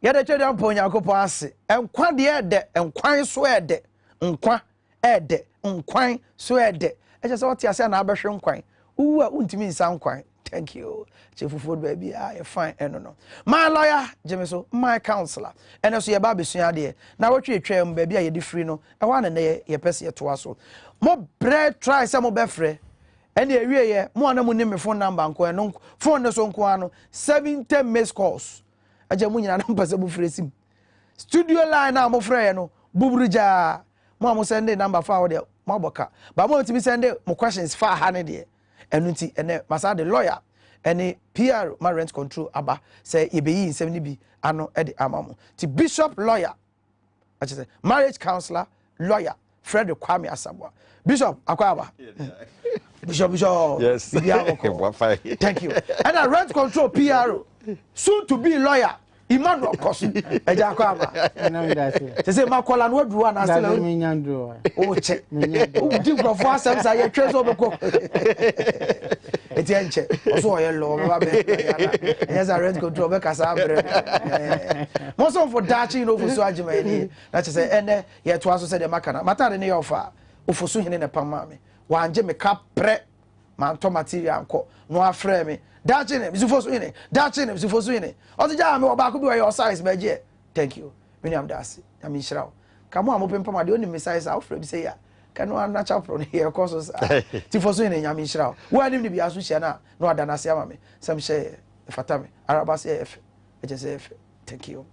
Yada chede mpo Nyankopon ase enkwa de ede enkwan so ede nkwa ede nkwan so ede eje se wote ase na abehwe nkwan uwu a untimi nsa nkwan thank you chefufu baby ah fine eno no my lawyer Jemeso my counselor eno so ye ba besua de na wotwe etwa baby a ye di free no e wa na ye pese ye to aso mo bread try se mo befre ene ewie ye mo na mo ni me phone number nko eno phone no so nko ano 70 missed calls Agyeman nyina na mpase bu fresim studio line na mo frɛ no buburuja mo send number fa wo de mo aboka ba mo timi send mo questions fa ha ne de enu nti ene masa de lawyer ene PR ma rent control aba say ye be yi 70 bi ano e de amamo ti bishop lawyer ache say marriage counselor lawyer Fred Kwame Asabwa bishop akwaba bishop yes thank you and a rent control PR soon to be lawyer Emmanuel Kosu eja akwaba say makola no aduru na say o che o di grofo asem say ye twe so beko eti enche so ye lo ba be yes a rent control be kasa abre mo so for Daakyehene Ofosu Agyeman that say ene ye to aso say de makana matade ne ye ofa Ofosu hene ne pama me wanje me ka pre man to material nko no afre me Daakyehene Ofosu hene Daakyehene Ofosu hene oja me oba ko bi your size be je thank you me am dasi am inshira kamo amopem pama de oni me size afre bi say ya kanu na chapro ne here course ti Ofosu hene nyam inshira wo anim ne bi aso hia na no adana se ama me sam she fata me araba se efe eje se efe thank you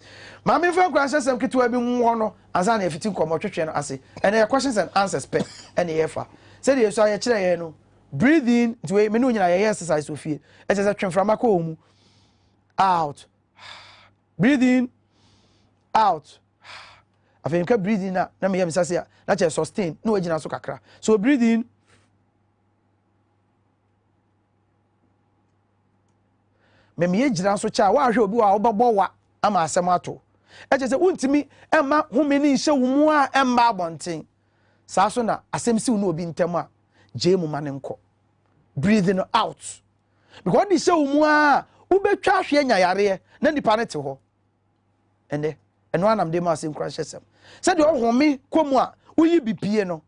mama fe kwa sem kitwa bi nwo no anza na efiti nkomo twetwe no ase and questions and answers pe and yefa say the so ya kire ye no breathe in to me no nyina ye exercise ofie e say twemframa ko mu out breathe in out afem ka breathe in na me yam sase na che sustain no wagina so kakra so breathe in me yegina so cha wa hwe obi wa obebo wa ama asem ato e che say untimi emma homeni hye wo mu a emma abonten sa so na asem si no obi ntem a jemu manenko breathing out because the hye wo mu a ubetwa hwe nya yare na nipa ne te ho ene eno anam de ma asem kra hyesem se de ohome komu a uyi bipie no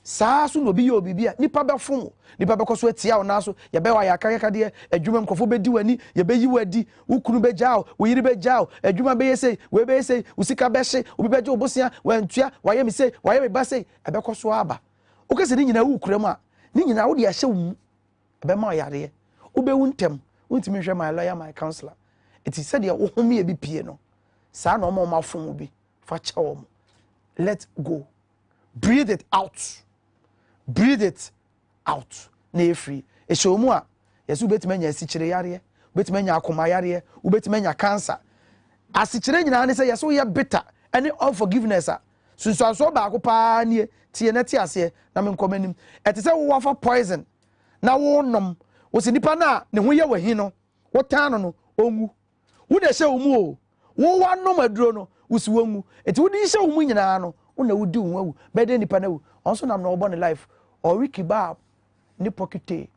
saa so no bi ye obi bia nipa befom nipa bekoso atia wo na so ye be wa yakaka de adwuma mkofo bedi wani ye be yi wadi ukunu be jao wo yiri be jao adwuma be yesei we be yesei usika be hye obi be je obosia wantua waye mi sei waye me ba sei e bekoso aba o kese ni nyina wukuram a ni nyina wo de ahye wo be ma yare wo be wuntem wuntimi hwe my lawyer my counselor eti said ye wo home ye bi pie no saa na o ma fom bi fa cha wo let go breathe it out. Breathe it out. Na free. E show mu a yesu betimanya asikyire yare, betimanya akoma yare, betimanya cancer. Asikyire nyina ne say yeso ye bitter any unforgiveness a. Sunsuanso ba akopa nie tie na tie ase na me nkomanim. Ete say wo wafa poison na wo nom. Wo se nipa na ne ho ye wahi no. Wo tan no ongu. Wo de hye wo mu o. Wo wa nom aduro no wo si wongu. Ete wo di hye wo mu nyina no. Una wudi unwu bede nipa na wu onso nam na obon life or wiki bab ni pokite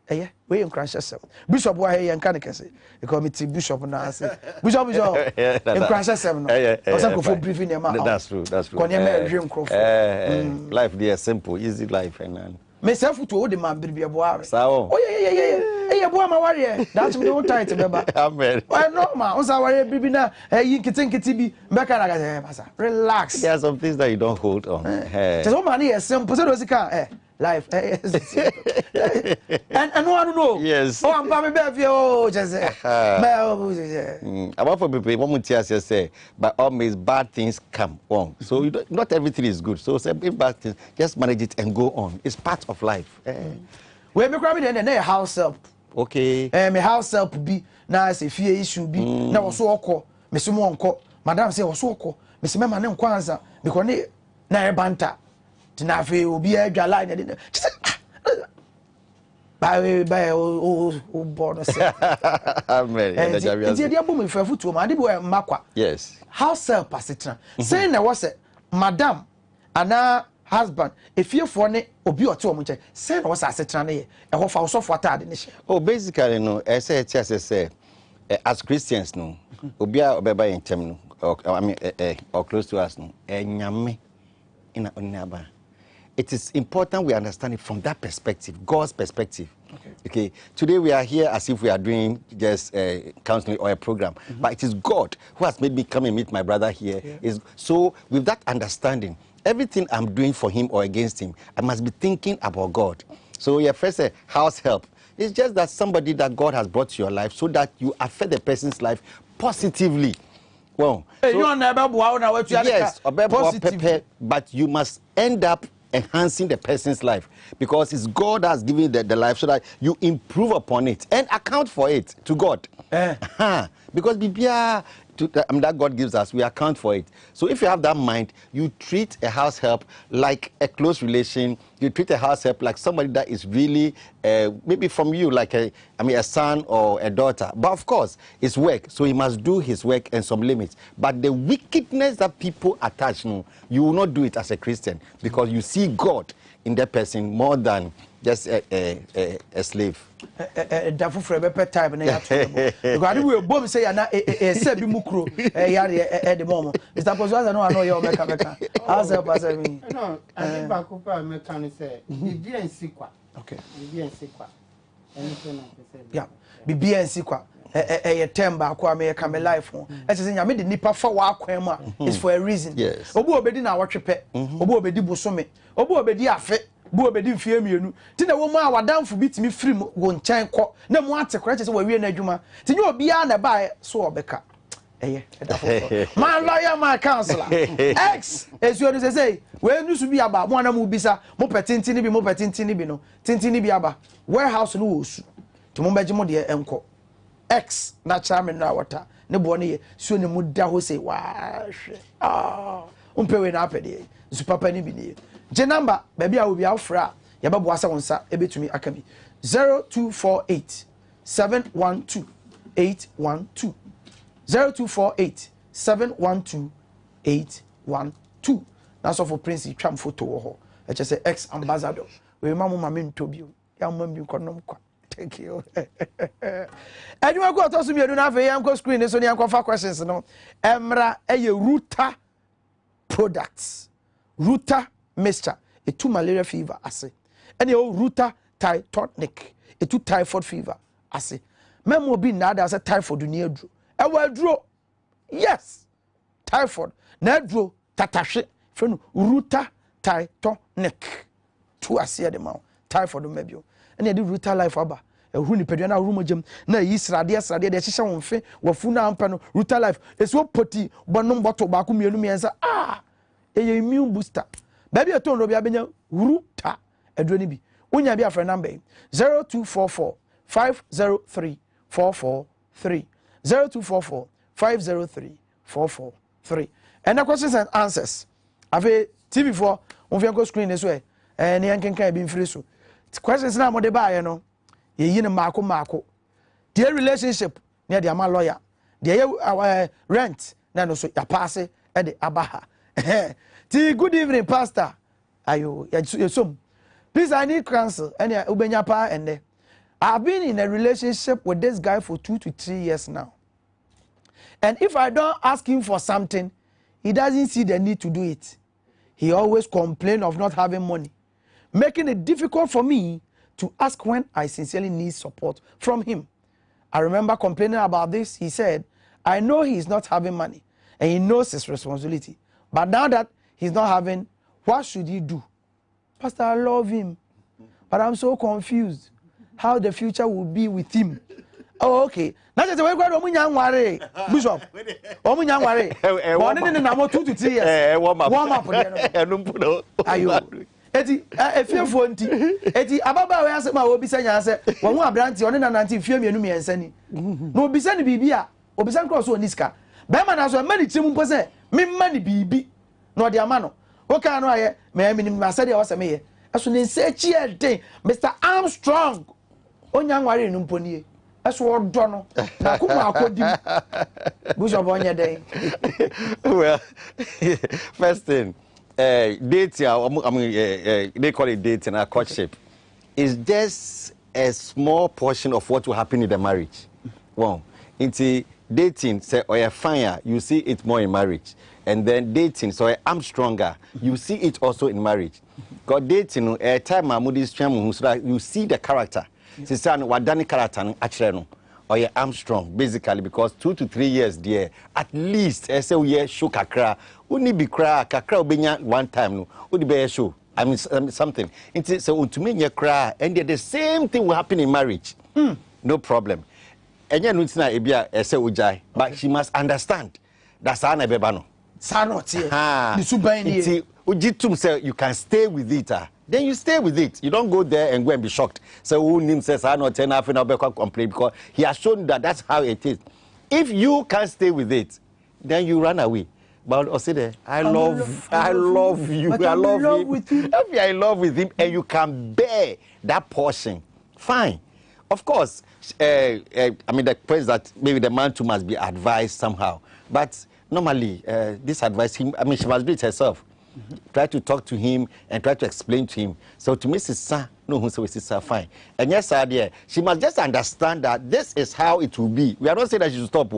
eye we enkrashe bishop wa he yanka ne kese e committee bishop na ase bishop enkrashe no osa ko for briefing ma that's true konya me hwe nkrofo life dey simple easy life and me self to wo de man bibia bo are sao oh yeah bo ma ware that's me don't tight beba amen why normal on sa ware bibi na yi kiti bi mbeka na ga masa relax there are some things that you don't hold on just one man here simple so those can life and no I don't know yes oh I'm coming back oh just about for people one say by all means bad things come on so you not everything is good so say bad things just manage it and go on it's part of life we me grab it na house help okay me house help bi na say fear issue bi na wo so okọ me so mo onko madam say wo so okọ me se me ma ne nkọ ansa because na e banta tina fe obi adwa line by born say amen yes house help asitra say na was madam ana husband if you for ne obi ote o munche say na was asitra ne e ho fa so for atade ne she oh basically no say as Christians no obi a obeba intem no I mean or close to us no enyame ina onaba. It is important we understand it from that perspective, God's perspective. Okay. Today we are here as if we are doing just counseling or a program, but it is God who has made me come and meet my brother here. Is so with that understanding, everything I'm doing for him or against him, I must be thinking about God. So your first house help. It's just that somebody that God has brought to your life so that you affect the person's life positively. Well, yes, but you must end up enhancing the person's life because it's God that's giving the life so that you improve upon it and account for it to God. Because that God gives us, we account for it. So if you have that mind, you treat a house help like a close relation. You treat a house help like somebody that is really maybe from you, like a son or a daughter. But of course, it's work, so he must do his work and some limits. But the wickedness that people attach, no, you will not do it as a Christian because you see God in that person more than just a slave. Dafu for a time and because we both say na say bi mukro yare the mom Mr. Pozo I know your meka as help us me no I back up meka say bibi ensikwa okay bibi ensikwa anything I say yeah bibi ensikwa temba kwa me ka me life ho e say nya me de nipa fa wa akwan mu a is for a reason yes obi obedi na awotwepe obi obedi bosome obi obedi afe bu obedi mfie mienu ti na wo mu a wadamfo bitimi firim wo nkyɛn kɔ na mu ate kora kyɛ sɛ wawie na adwuma ti nye obi a na ba so obeka man lawyer man counselor ex esuo no say we nusu bi aba mo ana mu bisa mo petintini bi mo petintini bi no tintini bi aba warehouse no wo su ti mo beje mo de enko ex na chairman na wata ne bo ne ye suo ne mu da ho say wa hwe umpewe na apede su papa ni bi ne je number baby a obi afra ya babo asa wonsa ebetumi akabi 0248 712 812 0248 712 812 na so for prince twam photo wo ho e che say ex ambassador we mamu mame ntobio ya mam bi konom kwa thank you anyway go to so mi edu na fe yan ko screen so ni yan ko fa questions no emra eye router products router mixture etu malaria fever ase ene o router tonic etu typhoid fever ase memo bi na ada ase typhoid ni aduro ewa aduro yes typhoid na aduro tatahwe fenu router tonic tu ase de ma typhoid mabio ene de router life aba ehuru ni pedua na rumojam na yi srade de hyehyɛ wonfe wafu na ampa no router life eso poti bonom bottle ba ko mienu miensa eye immune booster baby eton ro bia benya router aduro ni bi unya bi afra number 0244 503 443 0244 503 443 and the questions and answers ave TV4 on vient go screen this way and yan kan bi mfiri so questions na mo de ba ye no ye yi ne mako the relationship near the ama lawyer the rent na no so ya pass e de abaha good evening pastor ayo yesom please I need counsel and ubenya pa and I've been in a relationship with this guy for 2 to 3 years now. And if I don't ask him for something, he doesn't see the need to do it. He always complains of not having money, making it difficult for me to ask when I sincerely need support from him. I remember complaining about this. He said, I know he's not having money and he knows his responsibility. But now that he's not having, what should he do? Pastor, I love him, but I'm so confused how the future will be with him. Oh, okay. Now just we go omunya nware bishop. Omunya nware. But ne na mo 2 to 3 years. Warm up there no. Ayo. Eti efiefo nti. Eti ababa we asema obi sanya se wo hu abranti one na nanti fie mienu miensa ni. No obi sani bibi a obi san cross oni ska. Be ma na so mani tirim mpo se me mani bibi. No de ama no. O ka no aye me minim asade o se me ye. Aso ne nse chi e den Mr. Armstrong onya nware no mponie eso odo no na kuma akodim Bishop onye den. Well, first thing, dating, I mean, they call it dating, courtship, is just a small portion of what will happen in the marriage. Well, into dating, say, oh, you're fine, you see it more in marriage. And then dating, so I'm stronger, you see it also in marriage. Because dating, a time you see the character. Sister, what done character actually. Or yeah, I'm strong, basically, because 2 to 3 years there, at least, I say, yeah, show kakra. Only be cry, kakra, benya one time, no, only be a show. I mean, something. It's so to me, you cry, and the same thing will happen in marriage. No problem. And yeah, it's not a say ujai, but she must understand that's Anna Bebano. Sanot, the Subani. Ujitum say you can stay with it. Then you stay with it. You don't go there and go and be shocked. So who name says I not turn after now complain because he has shown that that's how it is. If you can't stay with it, then you run away. But Oside, I love you. I love him. If you're in love with him and you can bear that portion, fine. Of course, I mean the point is that maybe the man too must be advised somehow. But normally, this advice, she must do it herself. Try to talk to him and try to explain to him. So to Mrs. Sa, no, who says Mrs. fine. And yes, idea, she must just understand that this is how it will be. We are not saying that she should stop.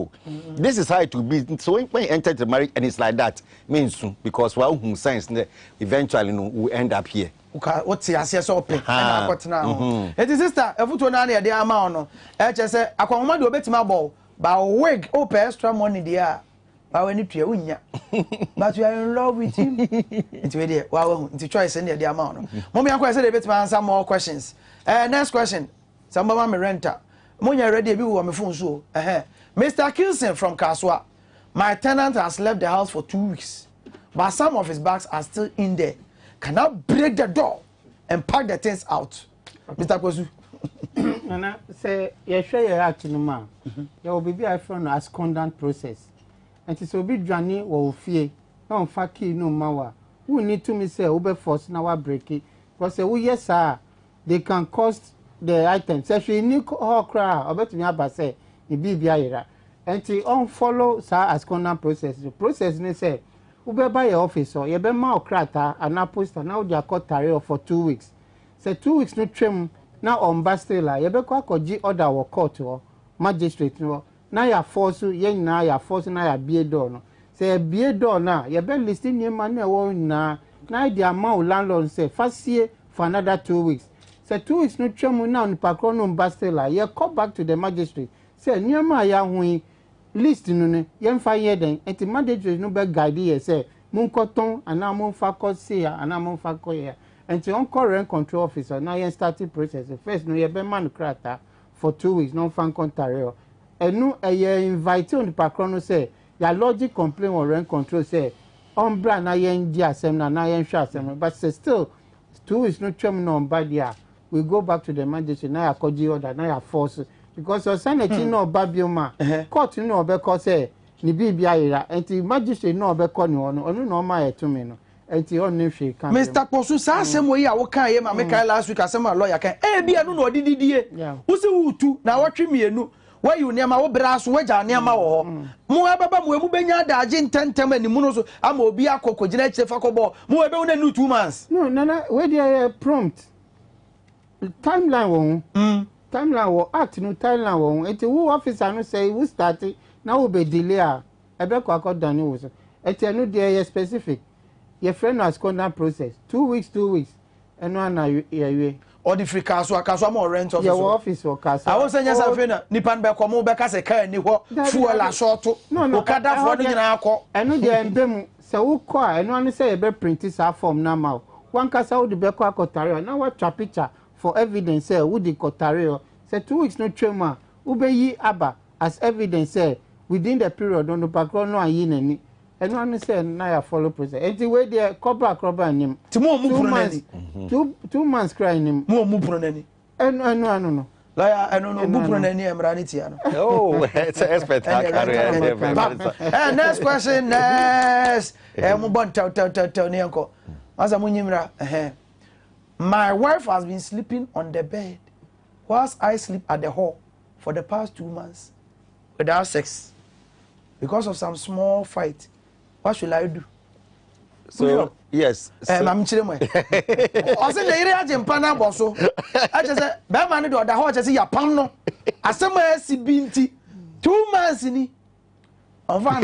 This is how it will be. So when you enter the marriage and it's like that, means soon because who science eventually will end up here. What's the assess open? And I got now. It is sister, a photo nanny at the amount. I just said, I can't do a bit my ball, but a wig open extra money there. But we but you are in love with him. It's really wow. It's choice in the amount. Mommy, I'm going to say a bit answer more questions. Next question. Somebody me renter. Money ready be on my phone so. Mr. Kilson from Kaswa. My tenant has left the house for 2 weeks, but some of his bags are still in there. Can I break the door and pack the things out? Mr. Kosu. Nana say you share your act no man. There will be a friend as condemned process. And it will be Johnny or fear. No, faki no mawa. Who need to me say, Uber force now break it. Because say, oh, yes, sir, they can cost the items. So she knew her cry, or better me about say, the BBI. And she on follow, sir, as condemned process. The process, they say, Uber by your office, or you be more crata, and now post, and now they are caught tariff for 2 weeks. Say 2 weeks no trim, now on Bastilla, you be called G order or court or magistrate. Now you force you now you force now you be door no say be door now you be listing your money now the amount landlord say first year for another 2 weeks say 2 weeks no chemu now ni pakro no Bastilla you come back to the magistrate say nyama ya hu list no ne ye mfa ye den enti magistrate no be guide you say mun koton ana mun fa ko say ana mun fa ko here enti on current control officer now you starting process first no you be man krata for 2 weeks no fan contrario. And no, I invite on the Pacrono say, your logic complaint or rent control say, on brand I ain't assembly and I ain't assembly, but still, 2 weeks no term no bad year. We go back to the magistrate now. I call you order now. I force because your son no babioma court no because say ni bibia and the magistrate no be call no no my to me no. Mr. Posu, same way I work here, my last week as a lawyer can. Bia no did who say who too now watch me no. Where you near my brass, where you near my home. Moababa, Mubenya, the Argent 10 and the Munoso, I'm Obia Coco, Jeanette Facobo, Moabona, no 2 months. No, Nana, where they prompt timeline won't timeline will act no timeline won't. It's who officer no say who started now will be delay. I bet I got done news. It's a new day specific. Your friend has conduct process 2 weeks, 2 weeks, and one are or the free castle more rent of your office or castle. I was saying, yes, I feel Nipan Becamo Becas a car and you fuel a short no cada for the alcohol. I know the emblem so quiet and only say a bed print is our form now. One castle the Becqua Cotario. Now what your picture for evidence say would the Cotario say 2 weeks no tremor. Ube ye abba as evidence say within the period on the background no yin and one say now follow process. Anyway, the cobra and him. 2 months, 2 months crying him. More muproneni. And no. Lawyer, I don't know muproneni and Ranitiano. Oh, it's an expert. Next question, next. Tell my wife has been sleeping on the bed whilst I sleep at the hall for the past 2 months without sex because of some small fight. What should I do? So, yes. I'm chilling. I said, the area in Pana Bosso. I just said, Batman, the horse, I see your pano. I said, my binti 2 months in it. On Van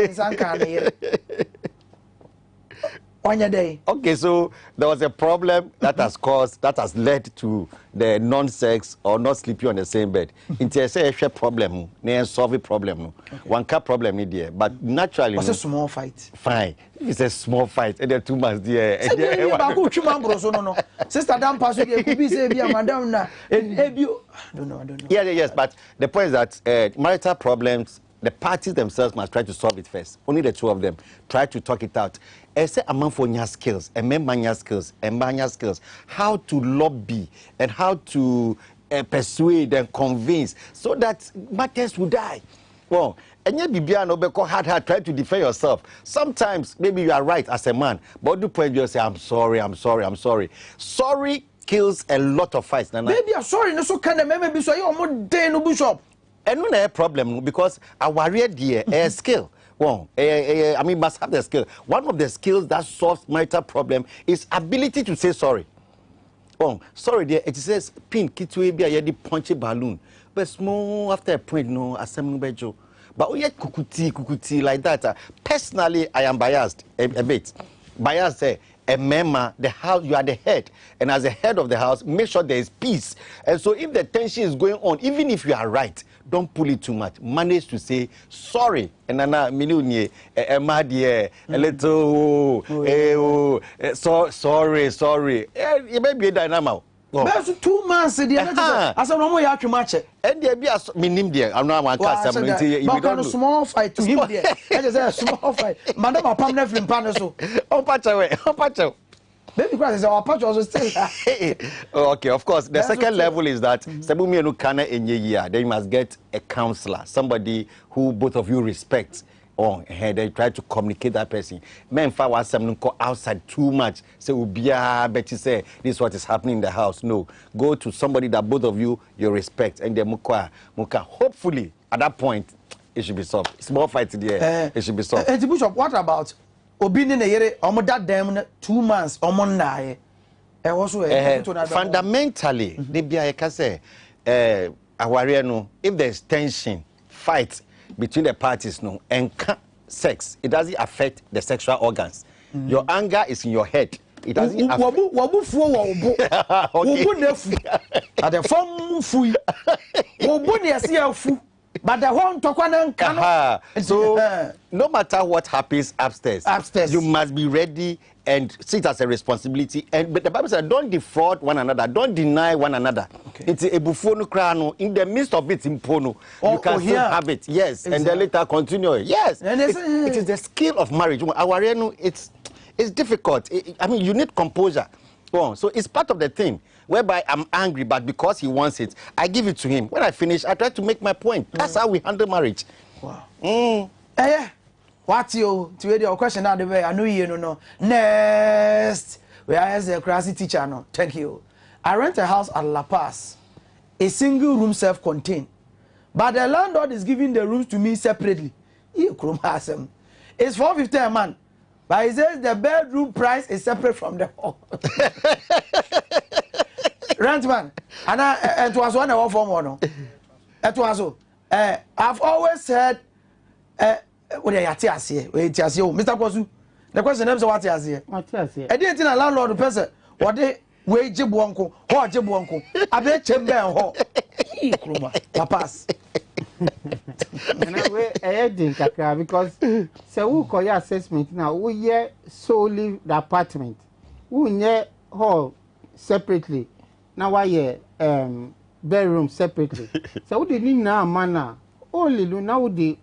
on your day. Okay, so there was a problem that has led to the non-sex or not sleeping on the same bed. It's a problem, no solve a problem. One car problem in there, but naturally, it's a small fight. Fine, it's a small fight, and there 2 months there. Sister, don't pass it. Could be say, madam, na. I don't know. Yes, but the point is that marital problems, the parties themselves must try to solve it first. Only the two of them try to talk it out. I say a man for your skills, a man skills, a man skills, how to lobby and how to persuade and convince so that matters will die. Well, and yet Bibiano beko hard try to defend yourself. Sometimes maybe you are right as a man, but the point you say, I'm sorry. Sorry kills a lot of fights. Maybe I'm sorry, no so can maybe so you more day no bishop. And no problem because our warrior dear a skill. Well, I mean, must have the skill. One of the skills that solves marital problem is ability to say sorry. Oh, sorry, dear. It says pin kitwe be a punchy balloon, but small after a point no assembly bejo. But yet kukuti like that. Personally, I am biased a bit. Biased say. Remember, the house, you are the head, and as the head of the house, make sure there is peace. And so, if the tension is going on, even if you are right, don't pull it too much. Manage to say sorry. And then, a little, sorry. It may be a dynamo. That's 2 months. I said, no more you have to match it. And there be a minimum there. I'm not one cast. I'm small fight to him there. That is a small fight. Madam, I'm not from Panaso. Oh, patch away. Maybe because our patch also still. Okay, of course. The second level is that Sabumi no kana enye then you must get a counselor, somebody who both of you respect. Oh, and they try to communicate that person. Men fa was some go outside too much. Say ubia bet you say this is what is happening in the house. No. Go to somebody that both of you respect and then muka. Hopefully at that point it should be solved. Small fight there, it should be solved. Bishop, what about Obini yere omo that them 2 months omo na fundamentally, they be I can say if there's tension, fight between the parties no and sex, it doesn't affect the sexual organs. Your anger is in your head. It doesn't affect but the home so no matter what happens upstairs, you must be ready and see it as a responsibility. But the Bible says, don't defraud one another, don't deny one another. It's a buffon crano in the midst of it in pono. You can still have it, yes, exactly. And then later continue. Yes, it is the skill of marriage. It's difficult. I mean, you need composure. So it's part of the thing whereby I'm angry, but because he wants it, I give it to him. When I finish, I try to make my point. That's how we handle marriage. Wow. What's your question now? The way I know you know. Next, we are as a classy teacher. No, thank you. I rent a house at La Paz, a single room, self-contained, but the landlord is giving the rooms to me separately. It's $450 a month. But he says the bedroom price is separate from the hall. Rent man. And it was one hour for one. It was so. I've always said, what are you here? Mr. Ofosu, the question is what is here? I didn't think a landlord person, what they wage Jibwonko, or Jibwonko. I bet Chamber and Hall. Papas. Because so who call your assessment now? We hear solely the apartment. We hear hall separately. Now why bedroom separately. So we didn't now manner. Only now the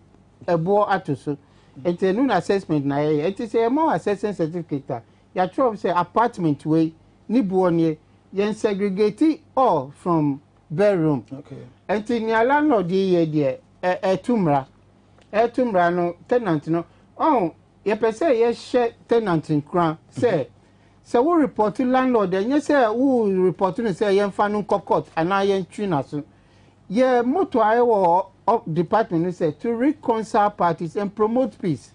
a boy atoso. It's a new assessment now. It is a more assessment certificate. You try say apartment way ni buonye yen segregate all from bedroom. Okay. And in your landlord dear tumra no tenant no ye per se ye share tenant in crown say so we report to landlord and you say who report to say yen fa no court and I yen twin aso yeah, motto our department is to reconcile parties and promote peace.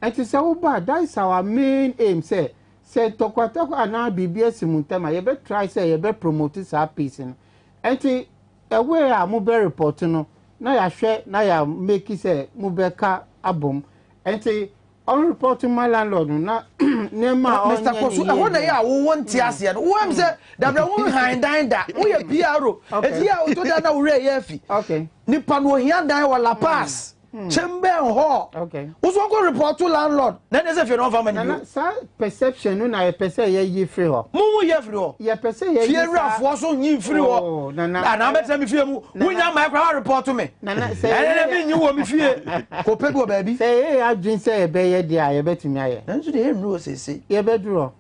And to say, oh, but that is our main aim. Say Tokwatoko and now BBS Muntama, you better try, say, you better promote this peace. And to away a mobile report, no, now I share, now I make it say, Mubeka album. And to on reporting my landlord, not Mr. Kosu, I want to hear who want Tiasia. Who am say that the one behind that we a PRO. And here we to that now Yefi. Okay. Nipan wo here die wa La Paz. Chamber hall. Okay. Who's one go report to landlord? Then they say if you don't family. And that perception, no, I perceive ye free ho. Mu ye free ho. Ye perceive ye. Fear of was so ye free ho. Oh, Nana. And I better me fear mu. Who nya my crowd report to me. Nana say. And then you want me fear. Ko pedo baby. Say hey, I drink say be ye dia, ye bet me aye. Then so dey no say. Ye be draw.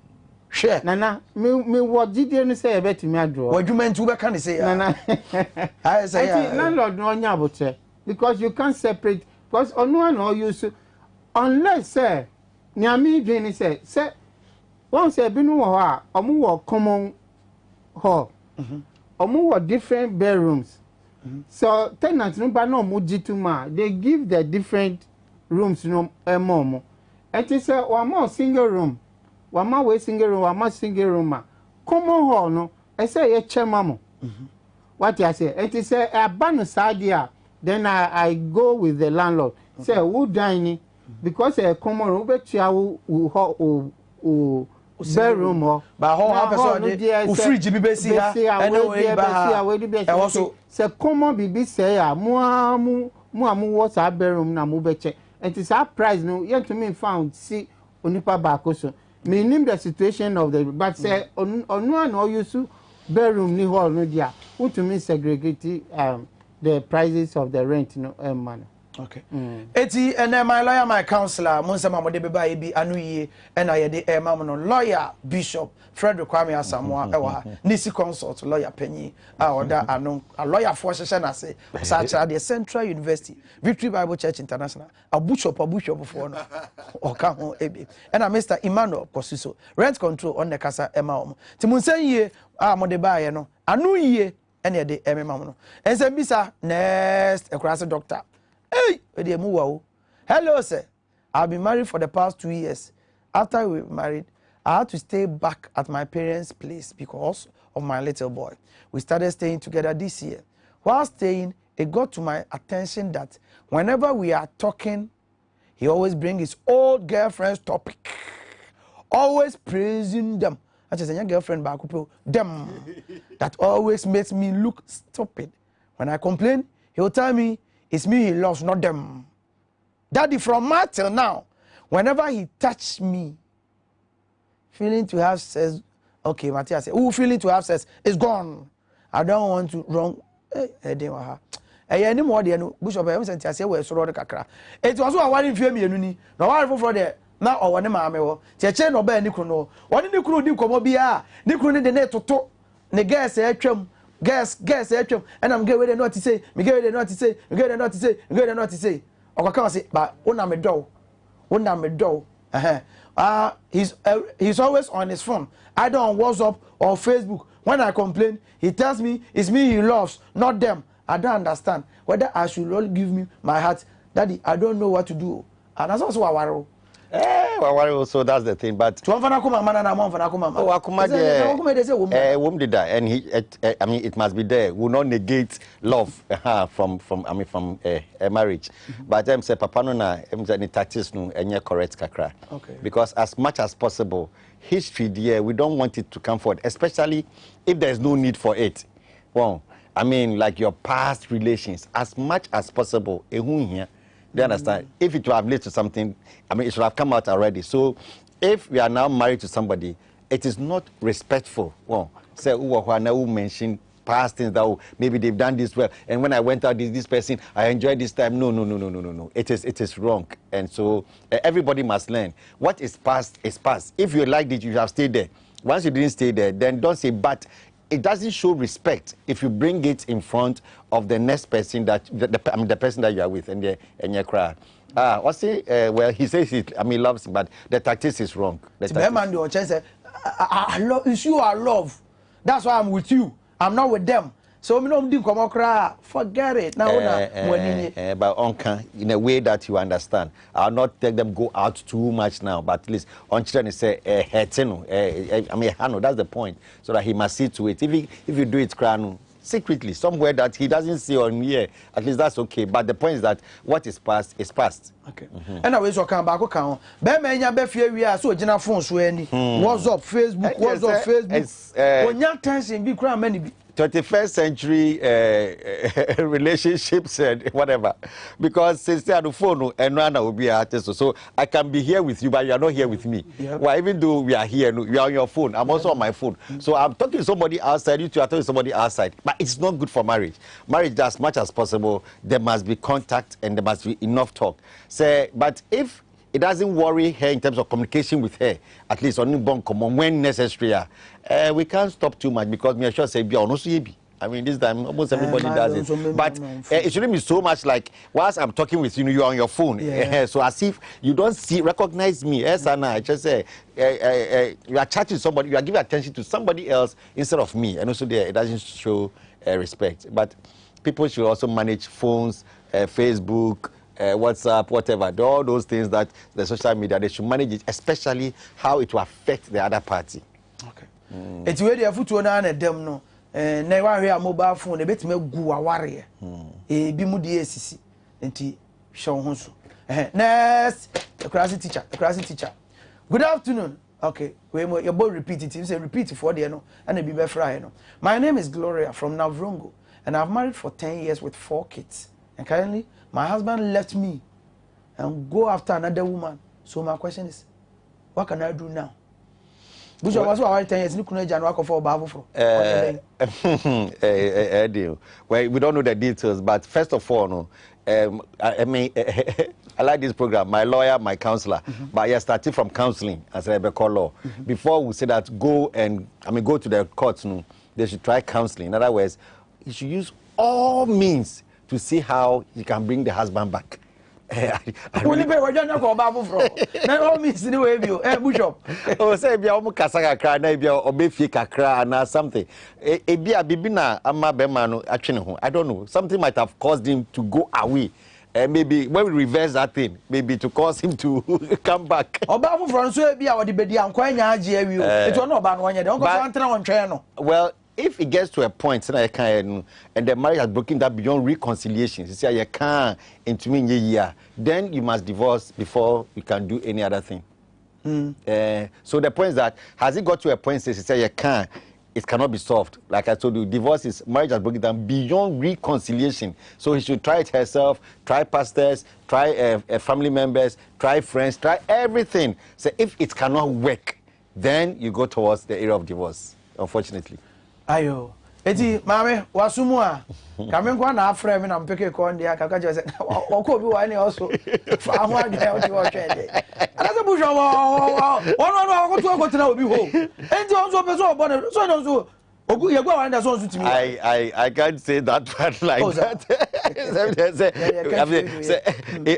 Share. Nana, me what did you say bet me draw. What you meant to be can say. Nana. I say landlord no nya about because you can't separate. Because on one or use unless say Nyami Jenny say once a binu wa omu common hall omu different bedrooms so tenants no ba no mujituma they give the different rooms no emomo and it say one more single room one more single room common hall no I say ye chemamo what I say and it say a banu sadia. Then I go with the landlord. Say who dining because a common room bet you bedroom or but how person fridge be be see and also say common be say mu what our bedroom na mu beche and it's our price no yet to me found see onipa baako so me name the situation of the but say on one or use bedroom ni hall no dia who to me segregate the prices of the rent, man. Okay. Eti and my lawyer, my counselor, Monsama Modeba Ebi Anuye, and I had the lawyer, Bishop Frederick Kwame Asamoah, Nisi Consult, lawyer Penny, our a lawyer for session, I say, such at the Central University, Victory Bible Church International, a bishop before or come home, Ebi, and a Mr. Emmanuel Kosuso, rent control on the Casa Emma. Timunse, Modeba, Anuye. Any day, Mamono. And say, Missa, next, a class doctor. Hey, hello, sir. I've been married for the past 2 years. After we married, I had to stay back at my parents' place because of my little boy. We started staying together this year. While staying, it got to my attention that whenever we are talking, he always brings his old girlfriend's topic, always praising them. I just say, your girlfriend back them. That always makes me look stupid. When I complain, he'll tell me it's me he loves, not them. Daddy, from March till now, whenever he touched me, feeling to have sex, okay, Matthias said, feeling to have sex is gone. I don't want to wrong. Any more than Bishop Emerson, I say, we're so kakra. It was what I wanted to hear me. No, I for there. Na o wone maame wo cheche no ba ni kunu wone ni kunu di komo bia ni kunu de ne toto ne gas e atwam gas e atwam and am get we dey not say me get we dey not say me get we dey not say me get we dey not say okaka say ba wona me do he's always on his phone either on WhatsApp or Facebook. When I complain, he tells me it's me he loves, not them. I don't understand whether I should all give me my heart. Daddy, I don't know what to do. And that's also what so that's the thing, but did that, and I mean, it must be there. Will not negate love from a marriage. But I'm say papa no na the tactics no any correct kakra. Okay. Because as much as possible, history there we don't want it to come forward, especially if there's no need for it. Well, I mean, like your past relations, as much as possible. Do you understand? If it will have led to something, I mean, it should have come out already. So, if we are now married to somebody, it is not respectful. Well, say, who mentioned past things that maybe they've done this well, and when I went out with this person, I enjoyed this time. No. It is wrong, and so everybody must learn. What is past is past. If you liked it, you have stayed there. Once you didn't stay there, then don't say but. It doesn't show respect if you bring it in front of the next person that the person that you are with and you cry. What's he? Well, he says loves, but the tactics is wrong. I love you. I love. That's why I'm with you. I'm not with them. So me no di komo kra, forget it. Now but onka in a way that you understand. I'll not tell them go out too much now, but at least on children say I mean that's the point. So that he must see to it. If you do it secretly somewhere that he doesn't see on here, at least that's okay. But the point is that what is past is past. Okay. And always come back on. Be me nya be fie wi so gina phone so ani. WhatsApp, Facebook, WhatsApp, Facebook. Onya tension bi kra many bi. 21st century relationships and whatever, because since they are the phone and Rana will be artist, so I can be here with you, but you are not here with me. Yep. Well, even though we are here, you are on your phone. I'm also on my phone, so I'm talking to somebody outside. You two are talking to somebody outside, but it's not good for marriage. Marriage, as much as possible, there must be contact and there must be enough talk. Say, but if it doesn't worry her in terms of communication with her, at least on bon common when necessary. We can't stop too much because me sure say be honest. I mean, this time almost everybody does it, but it shouldn't be so much like whilst I'm talking with you, you're on your phone. So as if you don't recognize me. Yes, and I just say you are chatting to somebody, you are giving attention to somebody else instead of me, and also there it doesn't show respect. But people should also manage phones, Facebook. WhatsApp, whatever, all those things that the social media, they should manage it, especially how it will affect the other party. Okay. It's where the foot on and them no. Never hear mobile phone, a bit me go a warrior. A bimudi SC. Enti show honsu. Next, the classy teacher. Good afternoon. Okay, your boy repeat it. You say repeat it for the no, and a be fry no. My name is Gloria from Navrongo, and I've married for 10 years with 4 kids. And currently, my husband left me and go after another woman. So my question is, what can I do now? Which was why 10 years you couldn't work for Bible for. Well, we don't know the details, but first of all, no, I mean, I like this program. My lawyer, my counselor, but I started from counseling as a law. Before we say that go to the courts, no, they should try counseling. In other words, you should use all means to see how you can bring the husband back. Only pay what you know Bible from. Now all means the way you, Bishop. Oh, say be almost kasaka kra na be obefi kakra na something. E be a bibina ama be man no atwene ho. I don't know. Something might have caused him to go away. Maybe when we reverse that thing, maybe to cause him to come back. Bible from so be our debedi anko anya age awi o. It was not about one year. Don't go antena on train no. Well, if it gets to a point and the marriage has broken that beyond reconciliation, you say you can't into me year, then you must divorce before you can do any other thing. So the point is that has it got to a point say you can't, it cannot be solved. Like I told you, divorce is marriage has broken down beyond reconciliation. So he should try it herself, try pastors, try family members, try friends, try everything. So if it cannot work, then you go towards the area of divorce, unfortunately. Ayo eti mame wasumu a kame kwa na afre me na mpeke ko ndia kaka je se okọ bi wa ni also fa ho adwa o ti wo twede ala se bu jo wo ko tu ko tena obi ho enti on so pe so obo ne so no so ogu ye gwa wa nda so to me. I can't say that one like that.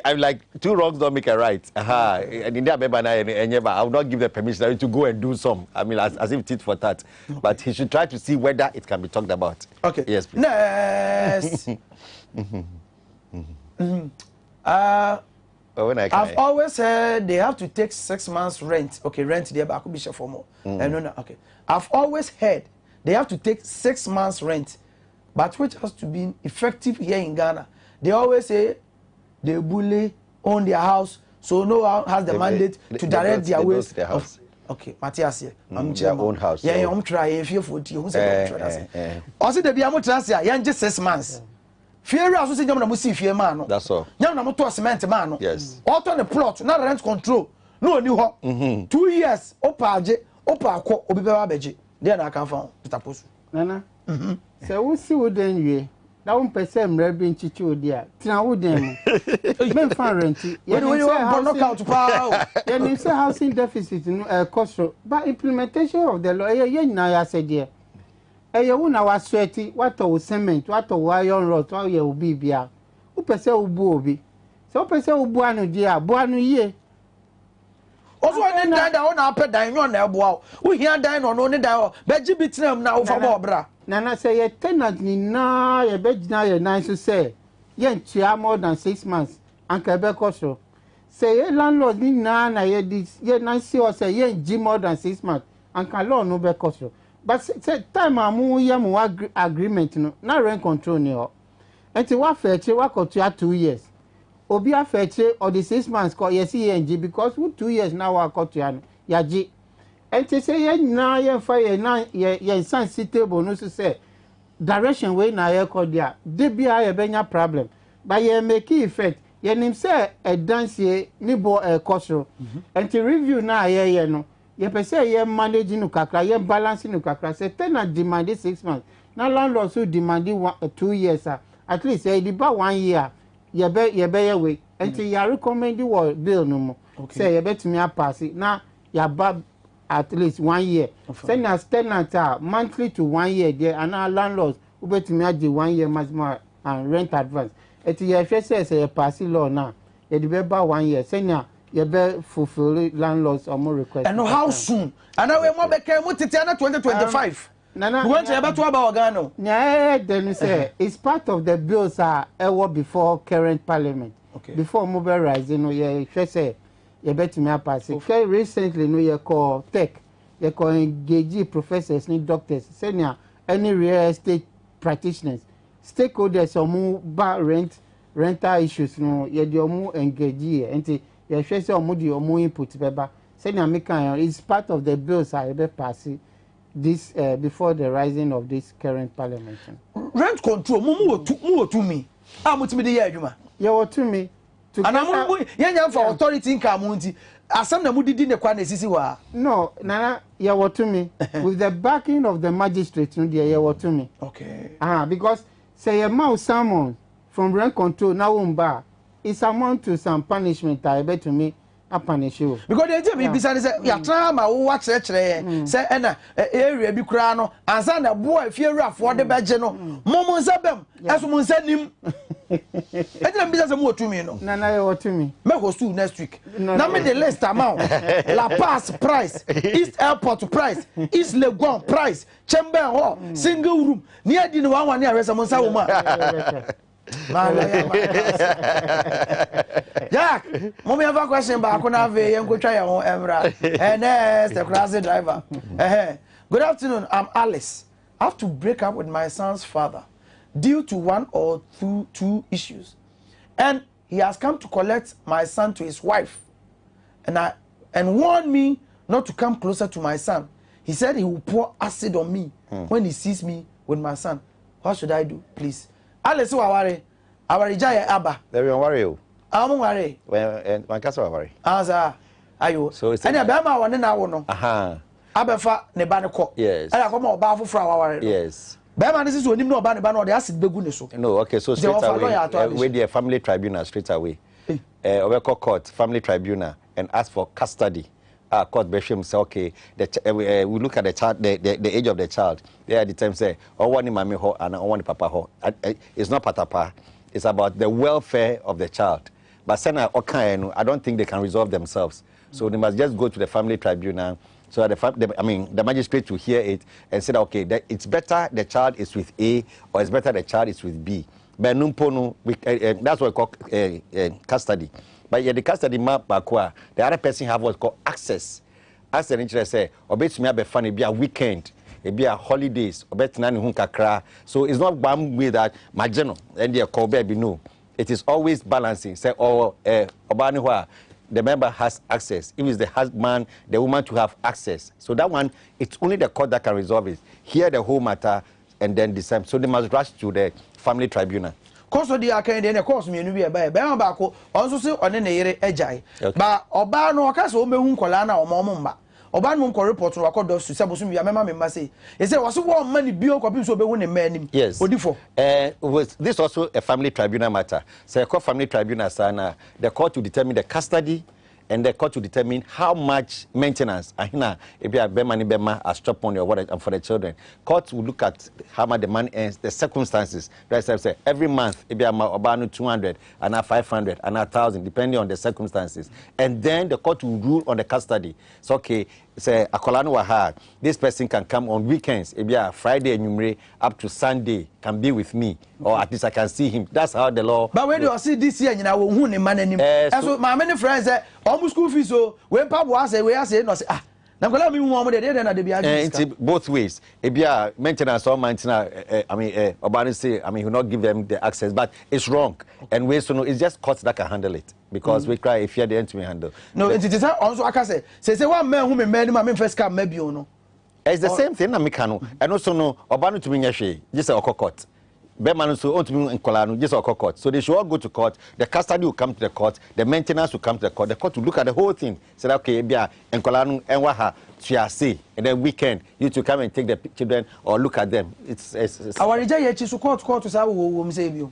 I'm like 2 wrongs don't make a right. And in there I will not give the permission to go and do some. I mean, as if tit for tat. Okay. But he should try to see whether it can be talked about. Okay. Yes, please. Next. I've always heard they have to take 6 months rent. Okay, rent there, but I could be sure for more. No. Okay. I've always heard they have to take 6 months rent, but which has to be effective here in Ghana. They always say they bully own their house, so no one has the mandate to direct their ways. Okay, Matthias here. Their own house. Yeah, I'm trying. If you're 40, who's the also the Biamo Transia, young just 6 months. Fear also say, Yamna Musi, fear man. That's all. Yamna to cement man. Yes. Out on the plot, not rent control. No new home. 2 years, Opaje, Opa, Obiba Beji. Then I can find Mr. Posu. Nana. So we see what then you. That one person rebel in Chichu dear. Tina would them. Men fan rent. You want knockout power. You say housing deficit in cost, but implementation of the law. Yeah, I said dear. You was sweaty. What was cement? What was iron rod? What you will be beer? Who person will be? So person will buano dear. Buano ye. Also, I didn't die on our pet dying on their bow. We hear dying on only die. Beji beat them now for Bobra. Nana say ye tenant ni na ye bejina ye nice to say ye ntua more than 6 months anka be koso. Say ye landlord ni na ye this ye nice or say ye nji more than 6 months anka law no be koso. But say time amu ye mu agreement no na rent control ni ho. Enti wa feche wa kotua 2 years. Obi afeche or the 6 months ko ye see ye nji because 2 years now wa kotua no ya ji. Enti say ye na ye fa ye na ye sensitive no so say direction wey na ye ko dia de bia ye benya problem but ye make effect ye nim say e dance ye ni bo e koso enti review na ye no ye pe say ye manage no kakra ye balance no kakra say tenant demand 6 months na landlord so demand 2 years at least ye di ba 1 year ye be we enti ya recommend the bill no mo say ye betimi pass na ya ba at least 1 year. Send as tenant monthly to 1 year there and our landlords who bet me at the 1 year maximum and rent advance. It is a passing law now. It be about 1 year. Send you be fulfill landlords or more requests. And how soon? And now we more became 2025. Nana, we went to about Organo. Yeah, then say it's part of the bills before current parliament. Okay. Before mobile rising, yeah, say. You bet me pass it. Okay, recently no you call tech, you call engage professors, need doctors, senior any real estate practitioners, stakeholders or more rental issues no you do more engage here. And you share some more input beba. Senior make is part of the bills I ever pass this before the rising of this current parliament. Rent control more to me. How much me the year juma? You to me. And I'm going for authority in Kamunti. As some of them didn't quite necessary. No, Nana, you to me with the backing of the magistrate. You to me. Okay. Because say a mouse salmon from rent control now it's amount to some punishment. I bet to me a punish you. Because they tell me besides ya try ma watch say na area bi kura no ansa na boy fie rough for the beje no momo nsabem aso mo nsanim ejina bi say mo to me no na you to me me host next week na me the list amount La Paz price East Airport price East Legon price Chamber Hall single room near di no one near resa mo nsa wo ma Jack, mommy have a question back on our way and go try your own Emra. And the crazy driver. Good afternoon, I'm Alice. I have to break up with my son's father due to one or two issues. And he has come to collect my son to his wife. And warned me not to come closer to my son. He said he will pour acid on me when he sees me with my son. What should I do, please? Alice, who are our Jaya Abba? There you worry. I'm worried. Well, my castle worry. Answer. Ayo. So it's any Bama one now. No. Aha. Abefa ne banako. Yes. I come out bafu for our. Yes. Bama, this is when you know about the ban or the acid beguneso. No, okay, so straight away. With the family tribunal straight away. Over court, family tribunal, and ask for custody. Court Besham say, okay, we look at the child, the age of the child. They at the time say, oh, one mommy ho and one papa ho. It's not patapa. It's about the welfare of the child. But I don't think they can resolve themselves. So they must just go to the family tribunal. So that the magistrate will hear it and say, okay, it's better the child is with A or it's better the child is with B. But that's what we call custody. But the custody map the other person have what's called access. As the interest say, obey me be funny, be a weekend, it be a holidays, obey nani hunkakra. So it's not one way that my general and the call baby no. It is always balancing. Say obaniwa, the member has access. If it's the husband, the woman to have access. So that one, it's only the court that can resolve it. Hear the whole matter and then decide. So they must rush to the family tribunal. Course of the Agyeman, course me be a bako, also say on an ere ejai. But Obano Caso Mehun Colana or Momumba. Oban ko report no akodo su se bosu mi amema me say e say was one money bio ko bi so be won man. Yes. Odifo was this also a family tribunal matter. So a family tribunal sana the court to determine the custody and the court to determine how much maintenance ahina e be money bema as stop on your wallet and for the children. Court will look at how much the man earns, the circumstances. That's say every month e be about 200 and 500 and 1,000 depending on the circumstances. And then the court will rule on the custody. So okay, say akolano wa ha, this person can come on weekends, ebia Friday and up to Sunday can be with me, or at least I can see him. That's how the law. But when you see this year, you know who the man and him. So my many friends say almost school fees. So when Papa was say, we are saying no say ah. Now go let me one more day. Then they be both ways. Ebia maintenance or maintenance. Obani say he will not give them the access, but it's wrong. And we so no, it's just courts that can handle it because we cry if you're the end to handle. No, it is also I can say one man who me man my first come maybe you know. It's the same thing. And also no Obani to me nyashe just a court. Beman so on to me in Kolano just a court. So they should all go to court. The custody will come to the court. The maintenance will come to the court. The court will look at the whole thing. Say okay, Ebia in Kolano and waha. Say, and then weekend you to come and take the children or look at them. It's our reject to court to say we say you.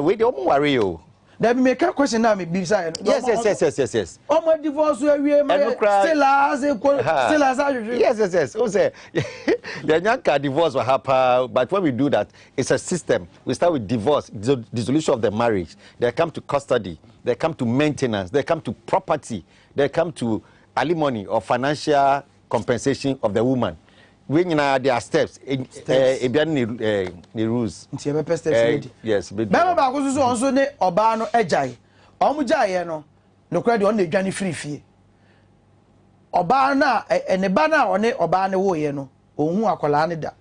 We don't worry you. There be make a question now me be say. Yes. Oh my divorce we still as Yes. O say the yanka divorce will happen, but when we do that, it's a system. We start with divorce, dissolution of the marriage. They come to custody, they come to maintenance, they come to property, they come to alimony or financial compensation of the woman. When there are steps, the rules. Yes. Bema ba ko so onso ne oba no ejai. Omujaye no no kra de on na dwane free fie. Oba na ene ba na one oba ne wo ye no ohun akola ne da.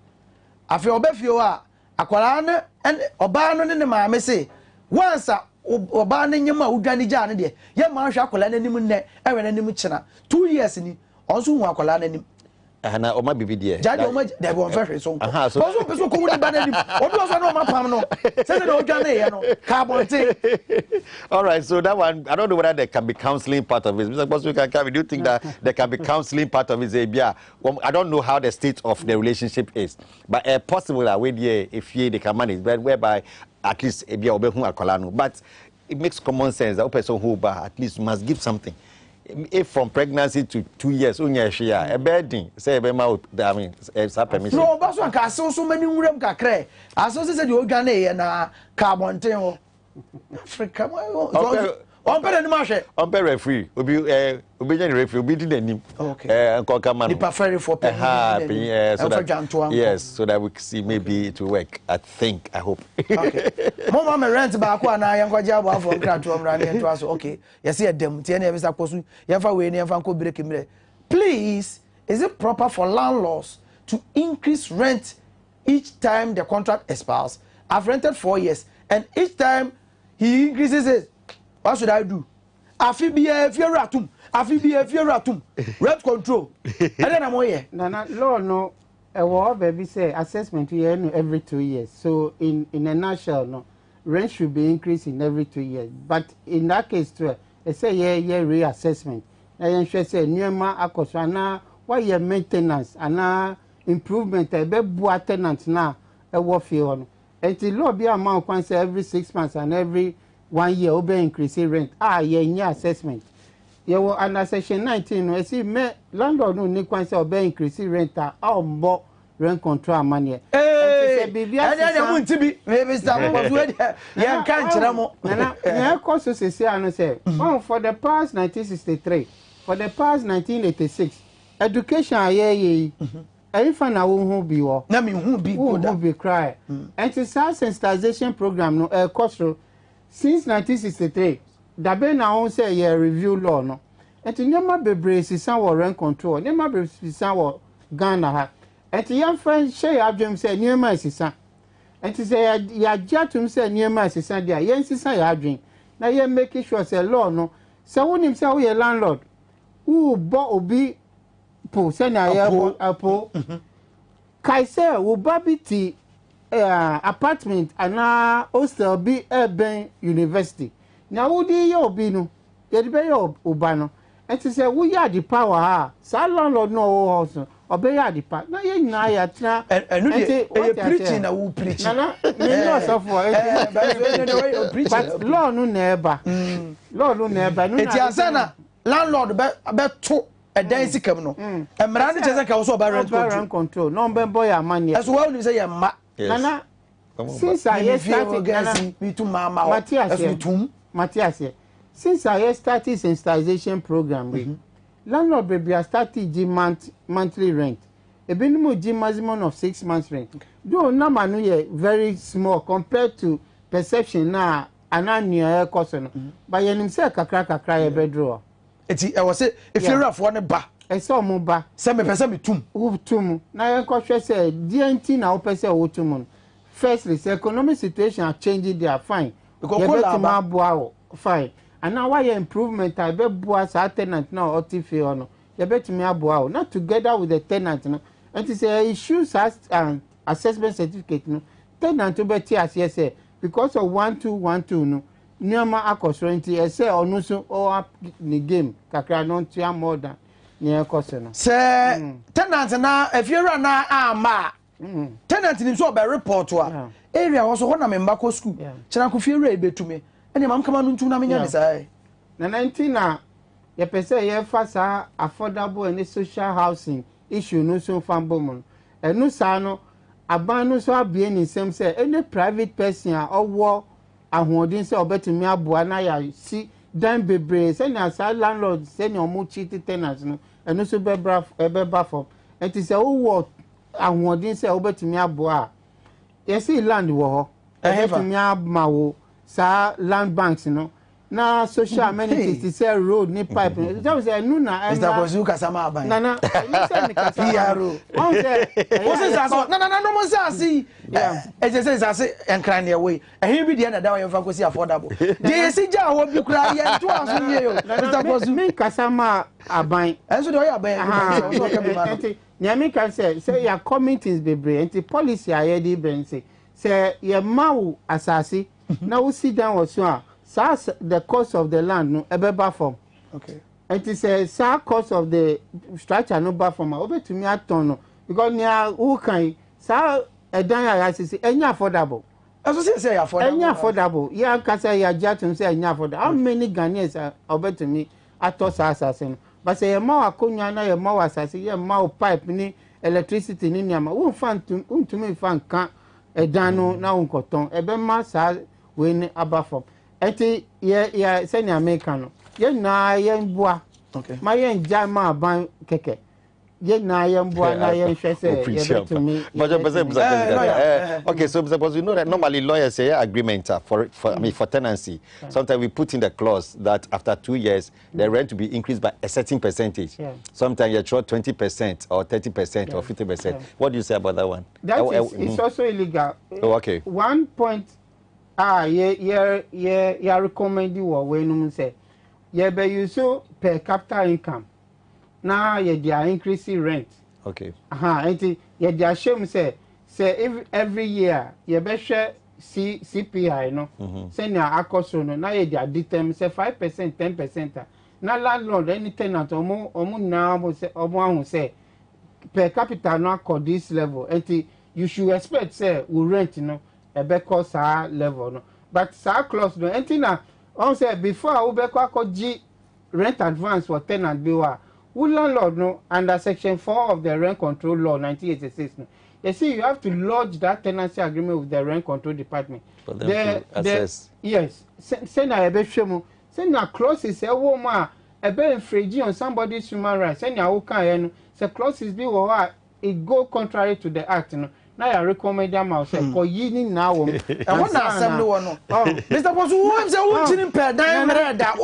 Afi oba fie o a akola ne oba no ne maame se once oba ne nyema udwane gya ne de ye ma hwa akola ne nim ne ewe ne nim kina 2 years ni onso hu akola ne nim na oma bibi de jaje oma de be on very so so person ko woni ba na nim odu so na oma pam no say na udwane ye no carbon thing. All right, so that one I don't know whether there can be counseling part of it. Mr. Boss, we can do you think that there can be counseling part of it? I don't know how the state of the relationship is, but possible that way if they can manage, but whereby at least but it makes common sense that a person who at least must give something. If from pregnancy to 2 years, a bedding, say permission. No, but one can so many room kakre. As so said you Ghana and carbon thing. Africa, on referee, referee, be the name. Okay. The prefer for yes, so that we see maybe it will work. I think, I hope. Okay. Mama me rent back one I am going to from Kratom running to us. Okay. You see a dem, Tiana is a person, Yafa way, Yafa could break him. Please, is it proper for landlords to increase rent each time the contract expires? I've rented 4 years, and each time he increases it. What should I do? Afi be a fieratum. Afi be a fieratum. Rent control. And then I'm here. No, law no. What baby say assessment every 2 years. So in a nutshell, no, rent should be increasing every 2 years. But in that case too, they say reassessment. And you say nyema akosana why your maintenance and improvement be boa tenant na e wo fie on. And the law be amount can say every 6 months and every 1 year obe increase rent. Yeah assessment. You will under section 19 no see me landlord no need can say obe increase rent mbo rent control money. Hey, and won't be maybe some was where you can't ramo. Na course say ano say for the past 1963, for the past 1986, education aye if na who be wo na me who be cry. And the sensitization program no course since 1963 dabe na won say ye review law no enti nyama bebre sisan wo rent control nyama bebre sisan wo Ghana ha enti yan friend share adwem say nyama sisan enti say ya jatum say nyama sisan dia yen sisan ya adwen na ye make sure say law no say wonim say wo ye landlord who bo obi po say na ye apo kai say wo babiti apartment and hostel be urban university. Now would you be no? You'd be your ubano. And to say we are the power ha. Landlord no also. Obey the power. Now you know ya and preaching a who preach. But law no never. Law no never. It's your landlord be two. A density come no. And Miranda Chesa also about rent control. No boy money. As well you say ma. Nana, since I started Matthias, since I started sensitization program, landlord baby I started G monthly rent. A minimum G maximum of 6 months rent. Though number no very small compared to perception now and near question. But you himself kakra a bedroom. I was say if you're rough one ba. I saw muba. Some person be tum. Now your question say DNT now person utum. Firstly, the economic situation are changing there fine. Because fine. And now why improvement I bet boas our tenant now or no. You bet me aboa not together with the tenant no. And it's a issues as assessment certificate no. Tenant to bet yes because of 1212 no. Nyama akosrenti ese onu so or the game kakra non tia more than near question. Say tenant na if you run na tenant ni so be report wa area was ho na member ko school chira ko fie re betumi ene mam kama no ntu na menya ni sai na 19 na ye pese ye fa sa affordable and social housing issue no so fambo mo enu sa no aban no so abie ni sem say any private person owo ahoodin say obetumi aboa na ya si dan bebre say na sa landlord say ni omo cheat tenants no enu so be bra for enti say owo ahoodin say obetumi aboa yes land wo ho obetumi amawo sa land banks no na social amenities say road ni pipe just say nu na Mr. Ofosu kasama aban na you say ni kasama PRO o say so na no mo say e say say enkran ne we ehim bi de na da we fa kosi affordable de si ja wo bi kura ye nto aso nie yo Mr. Ofosu mi kasama aban enso de o ya aban so ka bi ma Nyami can say your committees bebre anti policy ayedi bense say your mawu asasi na we sit down was so the cost of the land no ebeba form okay and it say sa cost of the structure no ba form obe to me aton no because near who can sa edan ya sisi enya affordable eso say affordable enya affordable ya can say ya jatun say enya affordable how many Ghanaians obe to me ato sa asasi no but say ma akonya na ye ma asasi ye ma pipe ni electricity ni niama won fan untumi fan kan edan no na unkoton ebe ma sa we ni aba form eti ye say ni American no ye na ye mboa okay ma ye nja ma ban keke ye na ye mboa na ye hwe say ye betumi okay so because you know that normally lawyers say agreement for tenancy sometimes we put in the clause that after 2 years the rent to be increased by a certain percentage sometimes you throw 20% or 30% or 50%. What do you say about that one? That is it's also illegal. Oh, okay. 1 point you recommend you when say you be use per capita income now you dey increasing rent okay and you dey shame say if every year you be share CPI no say na akoso no now you dey determine say 5% 10% na landlord any tenant omo na say omo ahun say per capita no accord this level and you should expect say we rent no ebe cost level no but sa clause no anything na on say before we be akodi rent advance for tenant be wa landlord no under section 4 of the rent control law 1986 no you see you have to lodge that tenancy agreement with the rent control department for them to assess yes say na ebe hwemu say na clauses e wo ma ebe infringe on somebody's human rights say na wo kan no say clauses be wo it go contrary to the act no na ya recommend am say ko yi ni na wo e won na asem no no Mr. Ofosu wo say wo chini per dan mreda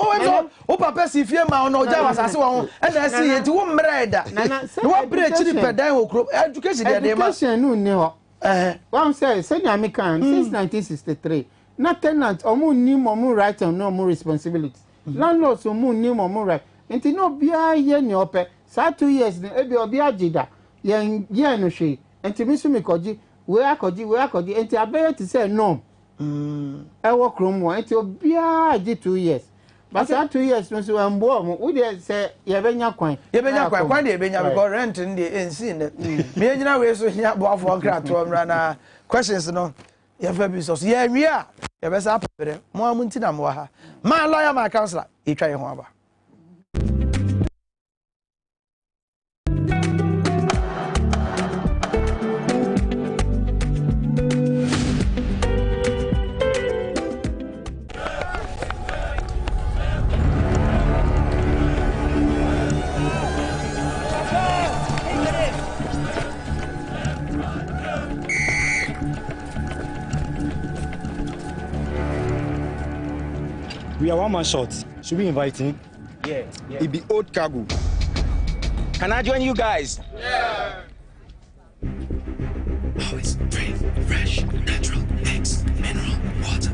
wo papa si fie ma no ja wasase wo e na si yeti wo mreda wo bre chini per dan wo kro education dey ma education no ni ho one say ni American since 1963 na tenant omo ni mo right and no mo responsibility landlords omo ni mo right enti no bia ye ni ope sa 2 years ni e bi obi agida ye no hwe enti mi so mi koji we akodi enti abeye ti say no e wo krom wo enti obia agi 2 years but that 2 years no so ambo mo we dey say ye benya kwan kwan dey benya because rent dey ensi ne me nyina we so nya bo afo krato mra na questions no ye fa bi so ye nwi a ye be sa apere mo amunti na mo ha ma lawyer ma counselor e twa ye ho aba We are one man short. Should we invite him? Yeah. It be old cargo. Can I join you guys? Yeah. Oh, it's brave, fresh, natural, eggs, mineral, water.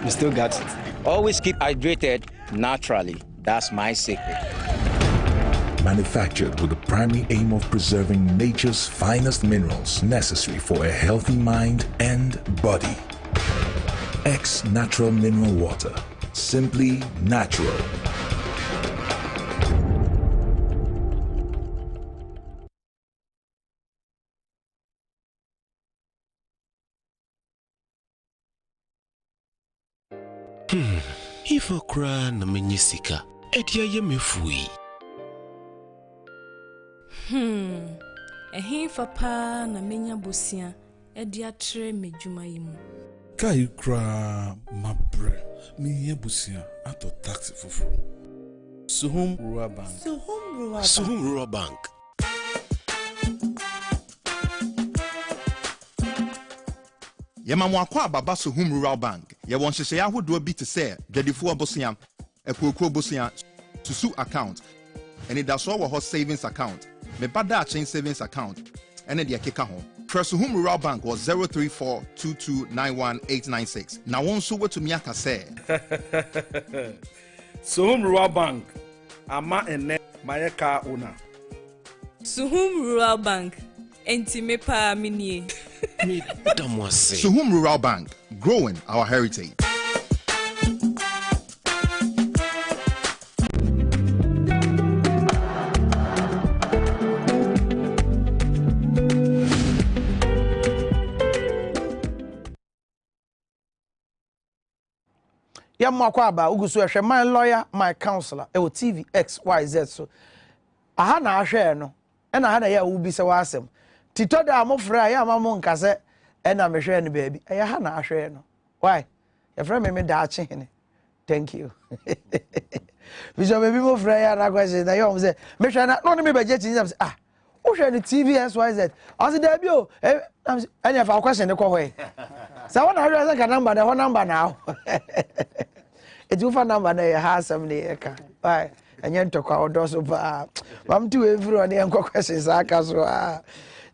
You still got it. Always keep hydrated naturally. That's my secret. Manufactured with the primary aim of preserving nature's finest minerals necessary for a healthy mind and body. X Natural Mineral Water. Simply natural. If I cry na menyisika, edia ye mefui. Ehin papa na menya bosia edia tre medwuma yimu. Kai kra mabre me yebusia ato taxi fufu. Suhum Rural Bank. Suhum Rural Bank. Yemamwa kwa baba Suhum Rural Bank. Ye won hyehyɛ ahodoɔ bi te sɛ dwadifo abosia, ekuokuo abosia, susu account, ɛne da so wɔ hɔ savings account, me bada chain savings account, ɛne de akeka ho. Suhum Rural Bank was 034229186. Na won so wetumi aka sɛ Suhum Rural Bank. Ama ene mayeka una. Suhum Rural Bank. Enti me pa minie. Suhum Rural Bank, growing our heritage. Ya mwakwaba ugusu ehwe my lawyer, my counselor, e TV XYZ so. Aha na ahwe no. E na aha na ya ubi se wasem. Tito da amofra ya amamo nkase e na mehwe no baabi. E ha na ahwe no. Why? Your friend me Daakyehene. Thank you. Bishop baby mo fra ya na kwese na yo say mehwe na no me budget ni say ah. Wo hwe no TV XYZ. I say da bi o. Anya fa question ko hoye. Sa wona hwe say ka number na ho number na. It's your number na ha asem ne eka. Why? Enye ntokwa odoso ba. Mam tu everyone e nkwa questions aka so ah.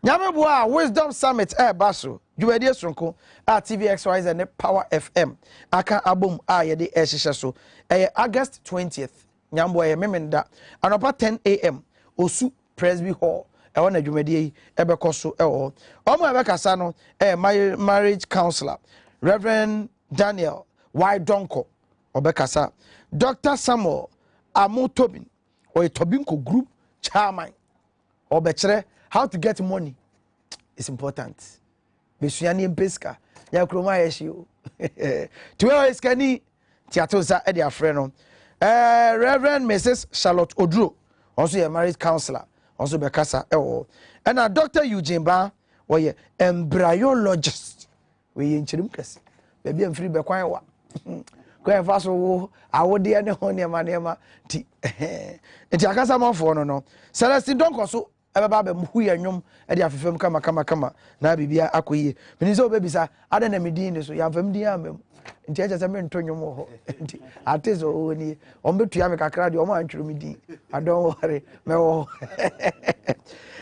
Nyamebo Wisdom Summit baso. Dwumadie sonko TVXYZ ne Power FM. Aka album ye de ehihye so. August 20th. Nyambo ye memenda. Anopa 10 AM. Osu Presby Hall. Ewo na dwumadie yi ebekoso ewo. Omo ebekasa no my marriage counselor Reverend Daniel Y Donko obekasa. Dr. Samuel Amotobin or Tobinko Group chairman obekere how to get money is important. Besuani empeska ya kroma yeshio. Tuwe iskani tiatoza edi afreno. Reverend Mrs. Charlotte Odro, also a marriage counselor, also bekasa ewo. And Dr. Eugene Ba, or embryologist. We in Chirimkes. Baby and free bekwan wa. Kwa faso awodi ene ho ne manema ti. Enti akasa mafo no no. Celestine Donko so ebeba be mhu ya nwom e de afefem kama na bibia akoyie. Meni so bebisa ade na medin so ya fam din amem. Enti eche se me nto nwom ho. Enti atezo oni ombetu ya me kakra de omo antwuru medin. I don't worry. Me wo.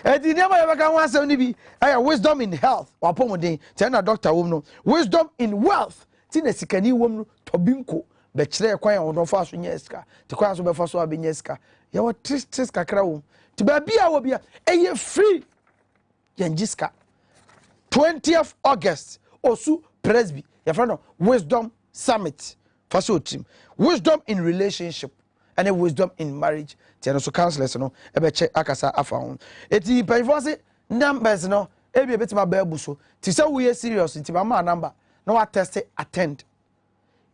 Enti ne ma ye beka ho asem ni bi. Wisdom in health. Wapomodin. Tell na doctor wom no. Wisdom in wealth. Ti na sikani wom no tobinko. Be kire kwan odon fa so nyeska. Ti kwan so be fa so abenyeska. Ya wo tris kakra wom. Ti ba bia wo bia eye free yanjiska 20th August Osu Presby your friend Wisdom Summit faso team wisdom in relationship and a wisdom in marriage tiano so counselors no e be che akasa afa ho eti payfo se numbers no ebi betima ba abuso ti say we serious ti ba ma number no wa test attend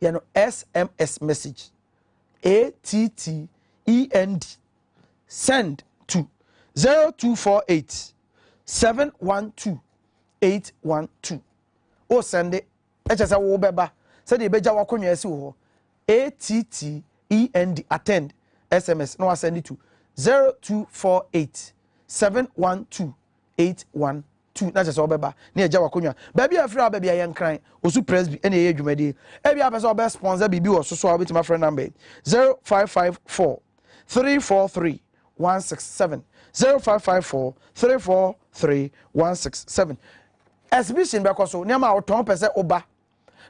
you know SMS message ATTEND send to 0248 712 812 o send it say wo beba say the beja wakonwa esi wo ATTEND attend SMS no send it to 0248 712 812 na just obeba na eja wakonwa ba bia free ba bia yen kran osu presby na ye dwumadi e bia be so be sponsor bibi wo so so obeti my friend number 0554 343 167 0554 343 167 exhibition be koso niam a oton pese oba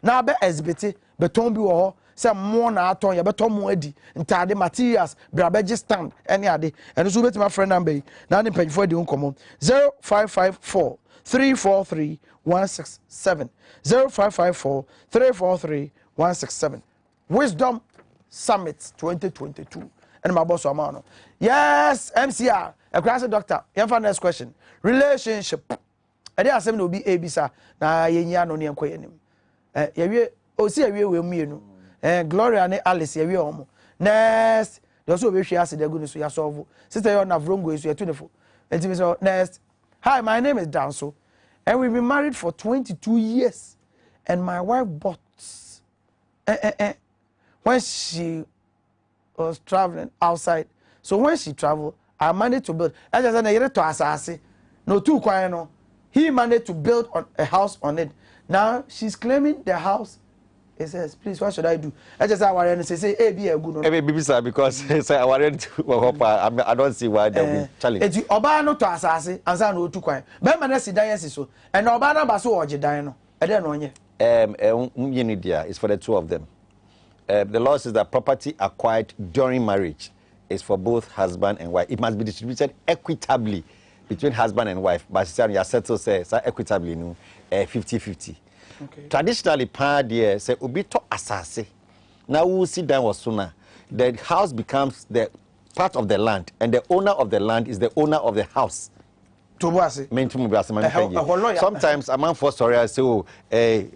na be exhibit beton bi wo ho se mo na aton ye beton mo adi ntade materials brabeji stand any ade and so beti my friend number na ni page for di unkomo 0554 343 167 0554 343 167 Wisdom Summit 2022 and my boss amano yes MCR a class doctor your next question relationship e dey asem no be abisa na yenya no ne enkoyenim yewie osi yewie we mienu Gloria ne Alice yewie omo next they also be hwe ase da gu ni so ya solve sister you na vrongo so ya tunefo enti so next hi my name is Danso and we've been married for 22 years and my wife bought when she was traveling outside so when she traveled I managed to build I just na yere to asase no two kwan no he managed to build on a house on it now she's claiming the house. He says, please, what should I do? I just say, hey, be a good one. Maybe, sir, because I don't see why there will be challenge. It's Obano to assassin, and San no too quiet. Bemana si die so, and Obana Basso or Jedino. I don't know yet. It's for the two of them. The law says that property acquired during marriage is for both husband and wife. It must be distributed equitably between husband and wife. But you settle says equitably, 50-50. Okay. Traditionally, dear say ubito asase. Now we sit down was sooner. The house becomes the part of the land, and the owner of the land is the owner of the house. Sometimes a man for story I say, oh, is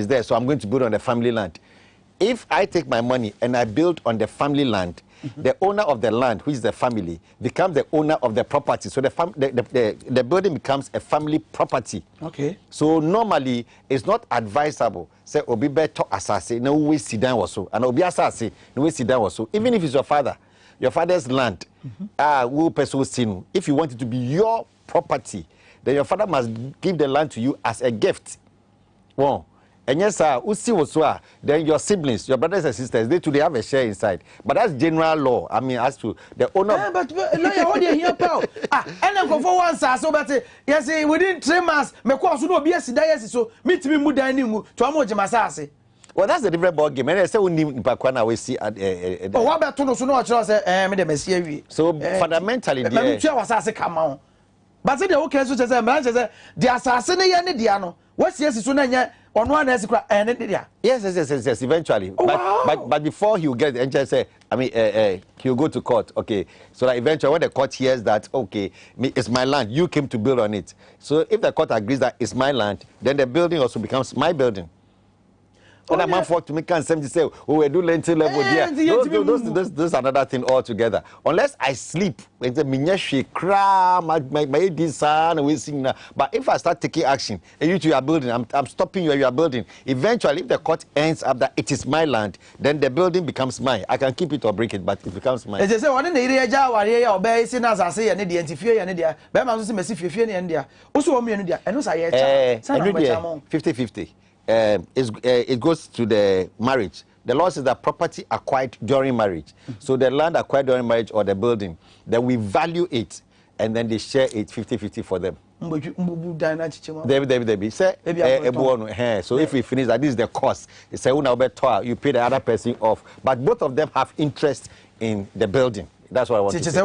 there, so I'm going to build on the family land. If I take my money and I build on the family land, the owner of the land, which is the family, becomes the owner of the property. So the building becomes a family property. Okay. So normally, it's not advisable. Say, obi beto asase, no we sit down or so. And obi asase, no we sit down or so. Even if it's your father's land, if you want it to be your property, then your father must give the land to you as a gift. Well, and yes, sir, then your siblings, your brothers and sisters, they too they have a share inside. But that's general law. I mean, as to the owner. But lawyer, what do you hear, pal? And then for one, sir, so but yes, within 3 months, me ko so no be yes, so meet me mu dining mu to amoje masase. Well, that's a different ball game. And I say we need Bakwana we see at what about to no so no say me dem see wi. So fundamentally there. Me twa wasase come on. But say the okay so say the asase ne ye ne dia no. What yes so na nya ono an esikra yes eventually. But before he will get the angel say he will go to court. Okay, so that eventually when the court hears that okay it's my land, you came to build on it, so if the court agrees that it's my land, then the building also becomes my building. And a man for to make consent say, oh, we do lentil level there. Those another thing altogether. Unless I sleep, my but if I start taking action, and you are building, I'm stopping you. You are building. Eventually, if the court ends up that it is my land, then the building becomes mine. I can keep it or break it, but it becomes mine. They say, "What in the area? Jawa, obey sinners. I say, and the interfere, and the. But I'm also messy. If you're in India, also me in India, and also I 50-50. It goes to the marriage. The law says that property acquired during marriage. So the land acquired during marriage or the building, then we value it and then they share it 50-50 for them. So if we finish that, this is the cost. It's you pay the other person off. But both of them have interest in the building. That's what I want to say.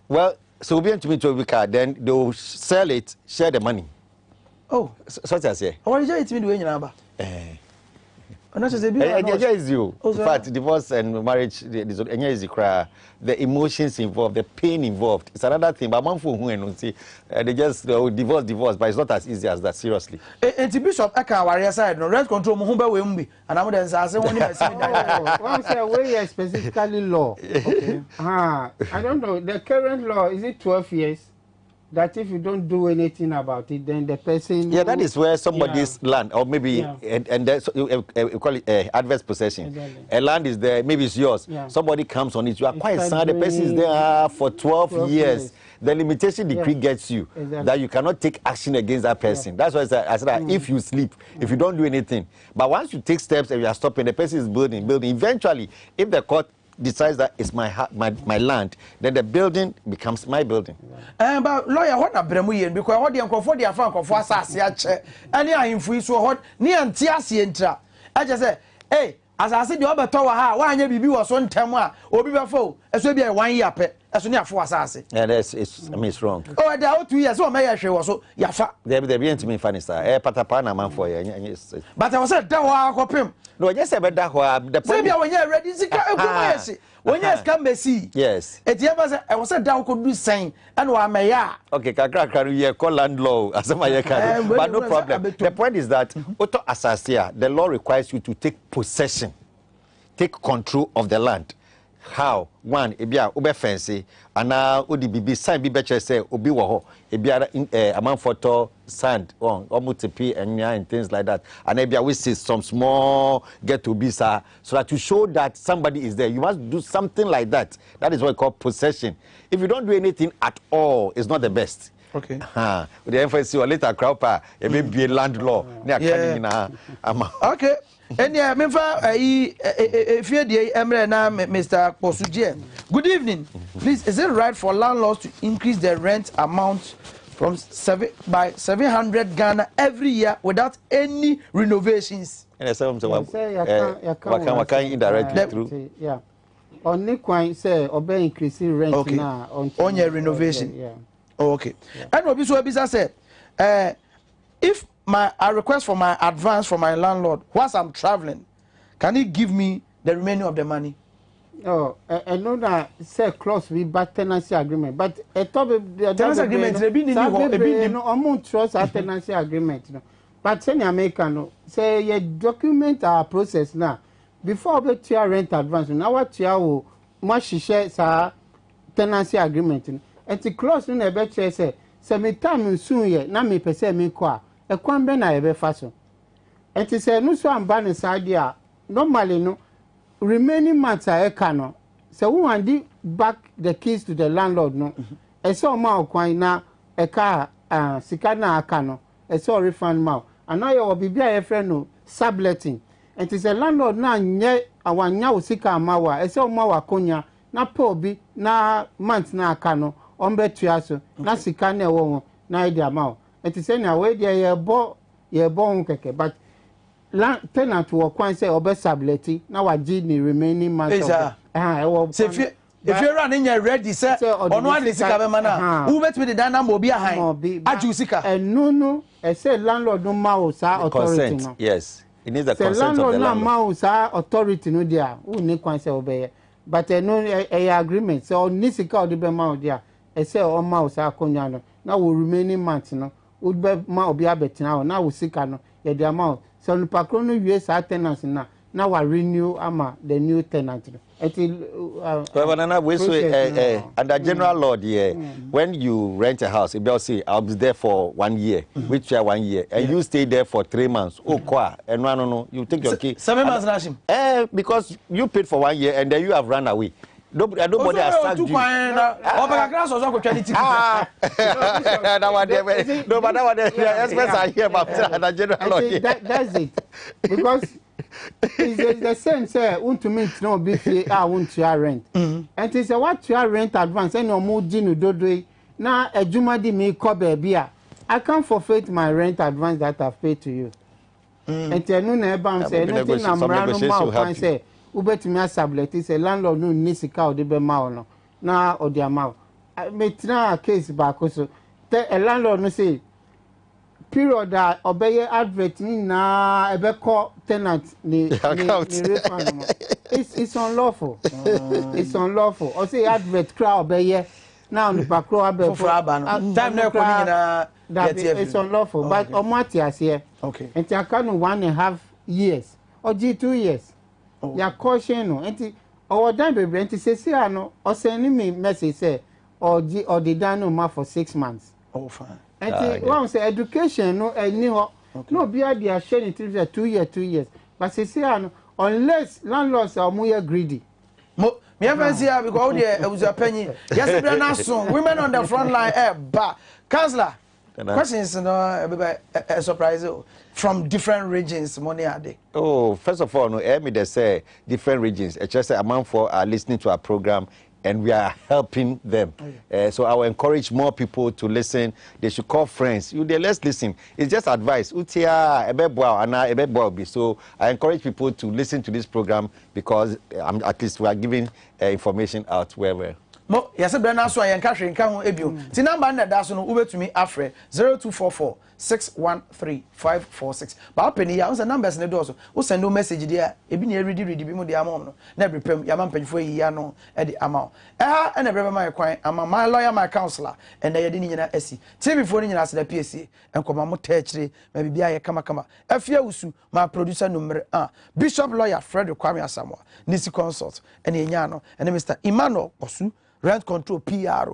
Well, so then they will sell it, share the money. Oh, such as here. What is it mean doing number? In fact, divorce and marriage, the emotions involved, the pain involved. It's another thing. But one who see, they just divorce, but it's not as easy as that. Seriously. And Bishop Eka warrior side, no rent control, Muhumba Wimbi, and I'm going to say one say where specifically law. Okay. I don't know. The current law is it 12 years? That if you don't do anything about it, then the person... Yeah, that is where somebody's land, or maybe, and that's, you call it adverse possession. Exactly. A land is there, maybe it's yours. Yeah. Somebody comes on it, you are quite sad, the person is there for 12 years. The limitation decree gets you, that you cannot take action against that person. That's why I said that if you sleep, if you don't do anything. But once you take steps and you are stopping, the person is building. Eventually, if the court decides that it's my land, then the building becomes my building. But lawyer, what a bremu because what the uncle for the Franco for Sasia, and I am free so hot, near Tiasientra. I just say, hey, as I said, the other tower, why you was on Tamwa, or be before, as will be a 1 year pet, as soon as 4 assassin. And it's wrong. Oh, there are 2 years, so may I show also, Yafa. They're being to me funny, sir. Patapana man for you. But I was at Dawa. No, just about that. The point when you're ready, when you come see. Yes. I was a down could do saying, and one may okay, Kakra, call land law as my but no problem. The point is that auto assassia, the law requires you to take possession, take control of the land. How? One, ebia obe fancy, and now odi bibi sign bi beche say obi wo ho ebia amount photo sand on omutepi and things like that, and ebia we see some small get to be so that to show that somebody is there, you must do something like that. That is what we call possession. If you don't do anything at all, it's not the best. Okay. With the emphasis or later crowd it may be a land law. Okay. And yeah, if you're the Mr. Posuje. Good evening. Please, is it right for landlords to increase the rent amount from 700 Ghana every year without any renovations? And some indirectly through. Yeah. Only coin say obey increasing rent now on your renovation. Yeah. Oh, okay. And what Bisa said, if I request for my advance from my landlord whilst I'm traveling, can he give me the remaining of the money? Oh, I know that say clause with bad tenancy agreement, but a top the tenancy agreement no amount trust a tenancy agreement. But say American say your document our process now before we to rent advance. Now what you must share sa tenancy agreement. And the clause no e be say me time soon ye na me pese me kwa e kwan be na e be fa so. And say no so amba ne side dia normally no remaining months are no. So we want to back the keys to the landlord no. E so ma kwan na e ka sika na aka no. E so refund ma. And now you bibia e friend no subletting. And it is a landlord na nye awanya usika mawa. E so ma wa konya na po bi na month na aka no. Ombe tuaso na sika na ewo na ide ama. It is say na we dey ye bo keke, but tenant wo kwan say obe subleti na waji ni remaining month of if you run in your ready say on one sika be mana who bet with the dana obi ahan aju sika no e say landlord no ma o sa authority no. Yes, it needs the consent of the landlord. Landlord ma o sa authority no dia who ni kwan say obe, but no agreement so ni sika odi be ma o dia e say o ma o sa akonya no na wo remaining month no would be ma obi abetina na wo sika no ye the amount so no pakro no wie sa tenants na wa renew ama the new tenant banana we say under general law here when you rent a house if you say I'll be there for 1 year which year 1 year and you stay there for 3 months and no you take your key 7 months nashim because you paid for 1 year and then you have run away. Nobody has sacked you. That's it. Because it's the same say want to meet no be I want to rent. And it's a what you rent advance and no more dinu dodoi na ejuma di me ko baby a I can't forfeit my rent advance that I've paid to you. And no na eba say anything am random ma say ubetimi asablet say landlord no ni sika o de be ma no na o de ama metina case back so a landlord no say period that obey advert ni na ebe call tenant ni refund. It's unlawful. It's unlawful. Or say advert crowd obey now the pakro abe for abano. Time na ko ni na it's unlawful. Oh, but Omatias here. Okay. And I can 1.5 years or 2 years. Oh. Ya caution no. And our dime baby and say no or send me message say or the dano ma for 6 months. Oh fine. And one say education no no be idea sharing 2 years. But say no unless landlords are more greedy. Me ever see her because it was a penny. Yes, brother soon. Women on the front line but counselor questions a surprise from different regions money are they? Oh, first of all, no, me they say different regions. It's just a amount for listening to our program and we are helping them. So I will encourage more people to listen. They should call friends. Let's listen. It's just advice. So I encourage people to listen to this program because at least we are giving information out wherever. Mo yase bre na so ayen ka hwe nka ho ebio ti number na da so no ubetumi afre 0244 613 ba openi ya unsa numbers ne do so wo send no message dia ebi na ready bi mu dia amom no na brepem ya mampanyfo yi ya no e di ama e na brebe my kwan ama my lawyer my counselor and na ye di nyina asi tv fo ni nyina ase da PSA enkoma mo ta akire ma bibia ye kama afia usu ma producer number Bishop lawyer Frederick Kwame Asamoah Nisi consult ene enya no ene Mr Emmanuel Ofosu rent control PR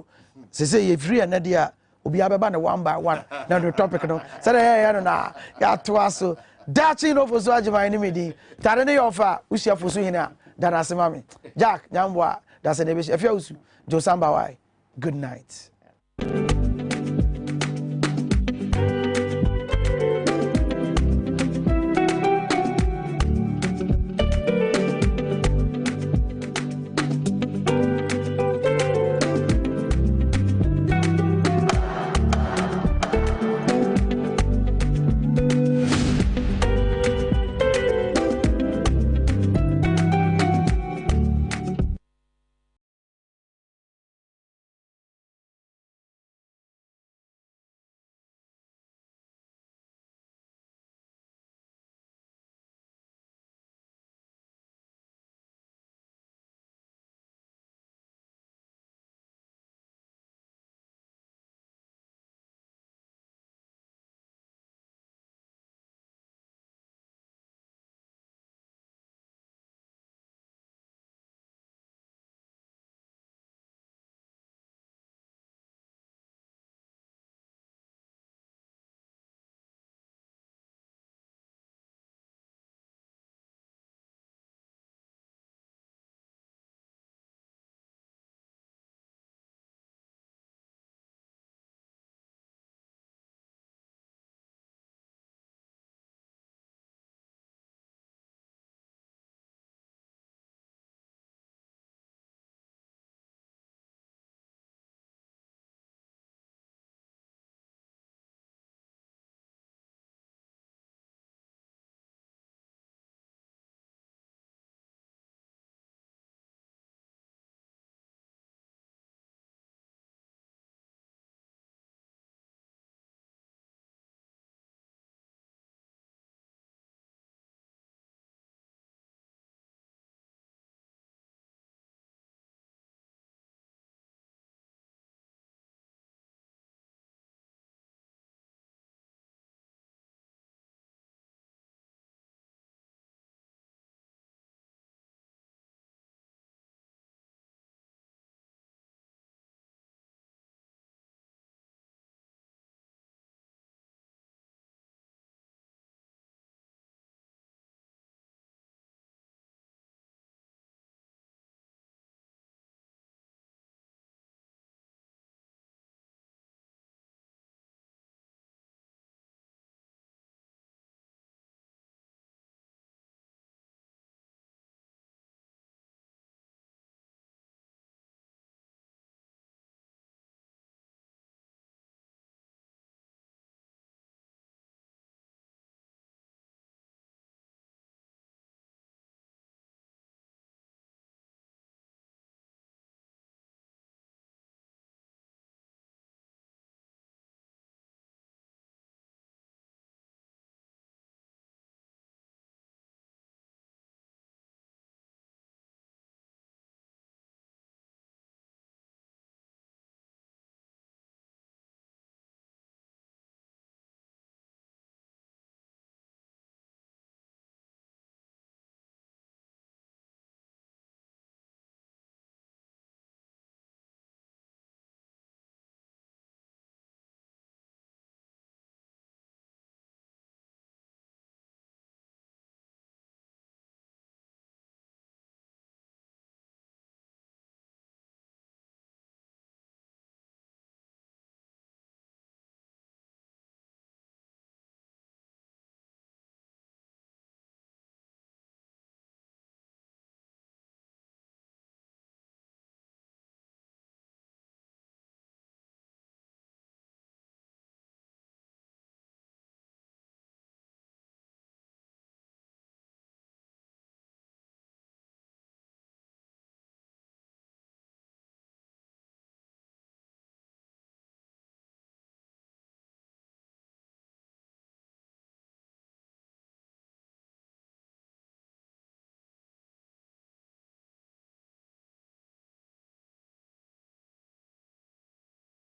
say you free and dia obi abeba na 1 by 1 na the topic no say ya no na ya to aso Daakyehene Ofosu Agyeman ni medi tare ne yofa usia fosu hina dana semame Jack nyamboa da se ne be afia usu Josamba wai good night.